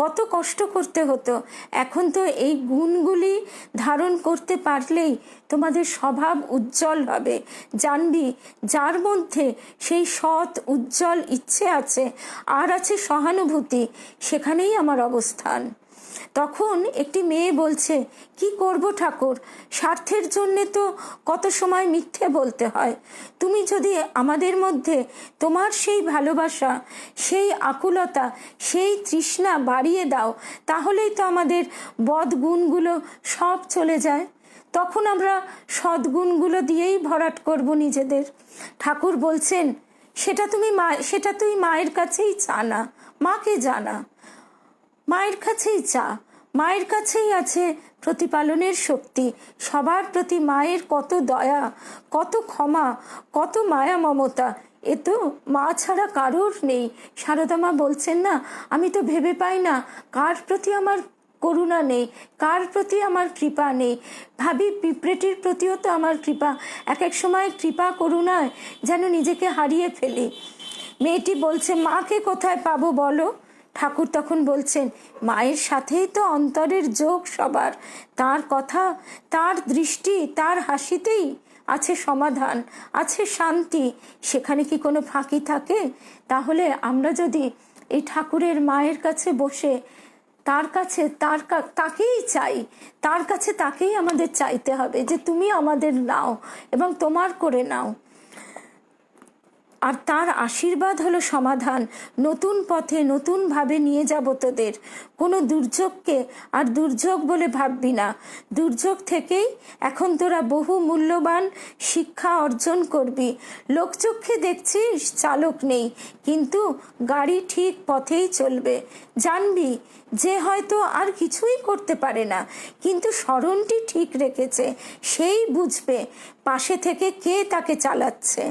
কত কষ্ট করতে হতো, এখন তো এই গুণগুলি ধারণ করতে পারলেই তোমাদের স্বভাব উজ্জ্বল হবে। জানবি যার মধ্যে সেই সৎ উজ্জ্বল ইচ্ছে আছে আর আছে সহানুভূতি, সেখানেই আমার অবস্থান। তখন একটি মেয়ে বলছে, কি করব ঠাকুর, স্বার্থের জন্যে তো কত সময় মিথ্যে বলতে হয়। তুমি যদি আমাদের মধ্যে তোমার সেই ভালোবাসা, সেই আকুলতা, সেই তৃষ্ণা বাড়িয়ে দাও, তাহলেই তো আমাদের বদগুণগুলো সব চলে যায়। তখন আমরা সদ্গুণগুলো দিয়েই ভরাট করব নিজেদের। ঠাকুর বলছেন, সেটা তুই মায়ের কাছেই চা না, মাকে জানা, মায়ের কাছেই চা। মায়ের কাছেই আছে প্রতিপালনের শক্তি। সবার প্রতি মায়ের কত দয়া, কত ক্ষমা, কত মায়া মমতা, এ তো মা ছাড়া কারোর নেই। সারদা মা বলছেন না, আমি তো ভেবে পাই না কার প্রতি আমার করুণা নেই, কার প্রতি আমার কৃপা নেই। ভাবি পিঁপড়েটির প্রতিও তো আমার কৃপা, এক এক সময় কৃপা করুণায় যেন নিজেকে হারিয়ে ফেলি। মেয়েটি বলছে, মাকে কোথায় পাবো বলো? ঠাকুর তখন বলছেন, মায়ের সাথেই তো অন্তরের যোগ সবার। তার কথা, তার দৃষ্টি, তার হাসিতেই আছে সমাধান, আছে শান্তি। সেখানে কি কোনো ফাঁকি থাকে? তাহলে আমরা যদি এই ঠাকুরের মায়ের কাছে বসে তাকেই চাই, তার কাছে তাকেই আমাদের চাইতে হবে যে তুমি আমাদের নাও এবং তোমার করে নাও। আর তার আশীর্বাদ হলো সমাধান। নতুন পথে নতুনভাবে নিয়ে যাব তোদের। কোনো দুর্যোগকে আর দুর্যোগ বলে ভাববি না। দুর্যোগ থেকেই এখন তোরা বহু মূল্যবান শিক্ষা অর্জন করবি। লোকচক্ষে দেখছিস চালক নেই, কিন্তু গাড়ি ঠিক পথেই চলবে। জানবি যে হয়তো আর কিছুই করতে পারে না, কিন্তু স্মরণটি ঠিক রেখেছে, সেই বুঝবে পাশে থেকে কে তাকে চালাচ্ছে।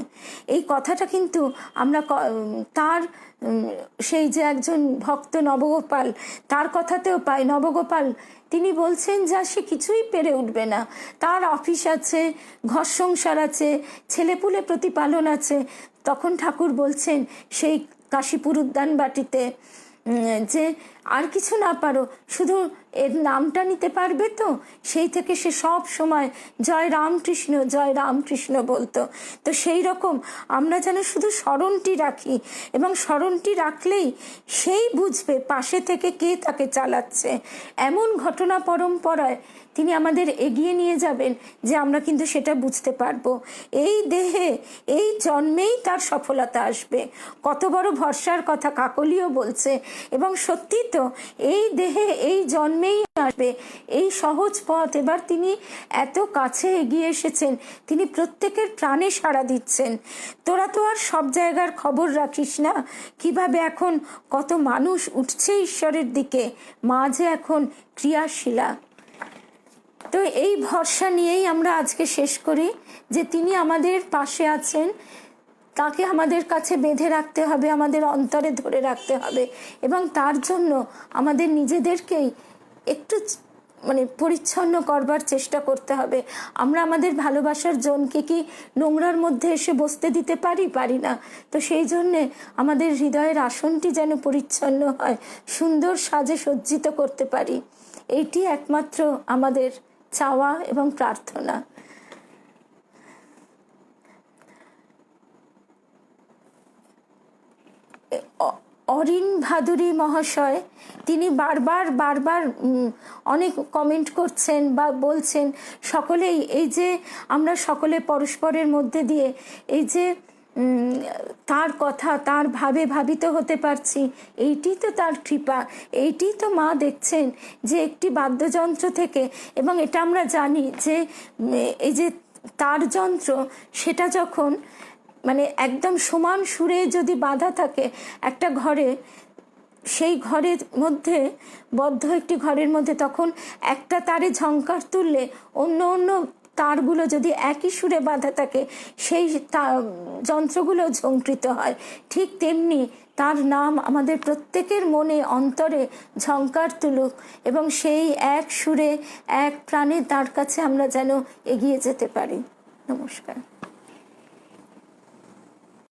এই কথাটা কিন্তু আমরা তার সেই যে একজন ভক্ত নবগোপাল, তার কথাতেও পাই। নবগোপাল তিনি বলছেন যা সে কিছুই পেরে উঠবে না, তার অফিস আছে, ঘর সংসার আছে, ছেলেপুলে প্রতিপালন আছে। তখন ঠাকুর বলছেন সেই কাশীপুর উদ্যান বাটিতে যে আর কিছু না পারো, শুধু এর নামটা নিতে পারবে তো। সেই থেকে সে সব সময় জয় রামকৃষ্ণ বলতো। তো সেই রকম আমরা যেন শুধু স্মরণটি রাখি, এবং স্মরণটি রাখলেই সেই বুঝবে পাশে থেকে কে তাকে চালাচ্ছে। এমন ঘটনা পরম্পরায় তিনি আমাদের এগিয়ে নিয়ে যাবেন যে আমরা কিন্তু সেটা বুঝতে পারবো। এই দেহে এই জন্মেই তার সফলতা আসবে। কত বড় ভরসার কথা কাকলিও বলছে, এবং সত্যি তো এই দেহে এই জন্মেই আসবে। এই সহজ পথ এবার তিনি এত কাছে এগিয়ে এসেছেন, তিনি প্রত্যেকের প্রাণে সাড়া দিচ্ছেন। তোরা তো আর সব জায়গার খবর রাখিস না, কিভাবে এখন কত মানুষ উঠছে ঈশ্বরের দিকে। মা যে এখন ক্রিয়াশীলা। তো এই ভরসা নিয়েই আমরা আজকে শেষ করি যে তিনি আমাদের পাশে আছেন। তাকে আমাদের কাছে বেঁধে রাখতে হবে, আমাদের অন্তরে ধরে রাখতে হবে, এবং তার জন্য আমাদের নিজেদেরকেই একটু পরিচ্ছন্ন করবার চেষ্টা করতে হবে। আমরা আমাদের ভালোবাসার জনকে কি নোংরার মধ্যে এসে বসতে দিতে পারি না। তো সেই জন্যে আমাদের হৃদয়ের আসনটি যেন পরিচ্ছন্ন হয়, সুন্দর সাজে সজ্জিত করতে পারি। এইটি একমাত্র আমাদের চাওয়া এবং প্রার্থনা। অরিন ভাদুরী মহাশয় তিনি বারবার অনেক কমেন্ট করছেন বা বলছেন, সকলেই এই যে আমরা সকলে পরস্পরের মধ্যে দিয়ে এই যে তার কথা, তার ভাবে ভাবিত হতে পারছি, এইটি তো তার কৃপা। এইটি তো মা দেখছেন যে একটি বাদ্যযন্ত্র থেকে, এবং এটা আমরা জানি যে এই যে তার যন্ত্র, সেটা যখন একদম সমান সুরে যদি বাঁধা থাকে একটা ঘরে, সেই ঘরের মধ্যে বদ্ধ একটি ঘরের মধ্যে, তখন একটা তারে ঝংকার তুললে অন্য তারগুলো যদি একই সুরে বাঁধা থাকে, সেই যন্ত্রগুলো ঝংকৃত হয়। ঠিক তেমনি তার নাম আমাদের প্রত্যেকের মনে অন্তরে ঝংকার তুলুক, এবং সেই এক সুরে এক প্রাণে তার কাছে আমরা যেন এগিয়ে যেতে পারি। নমস্কার।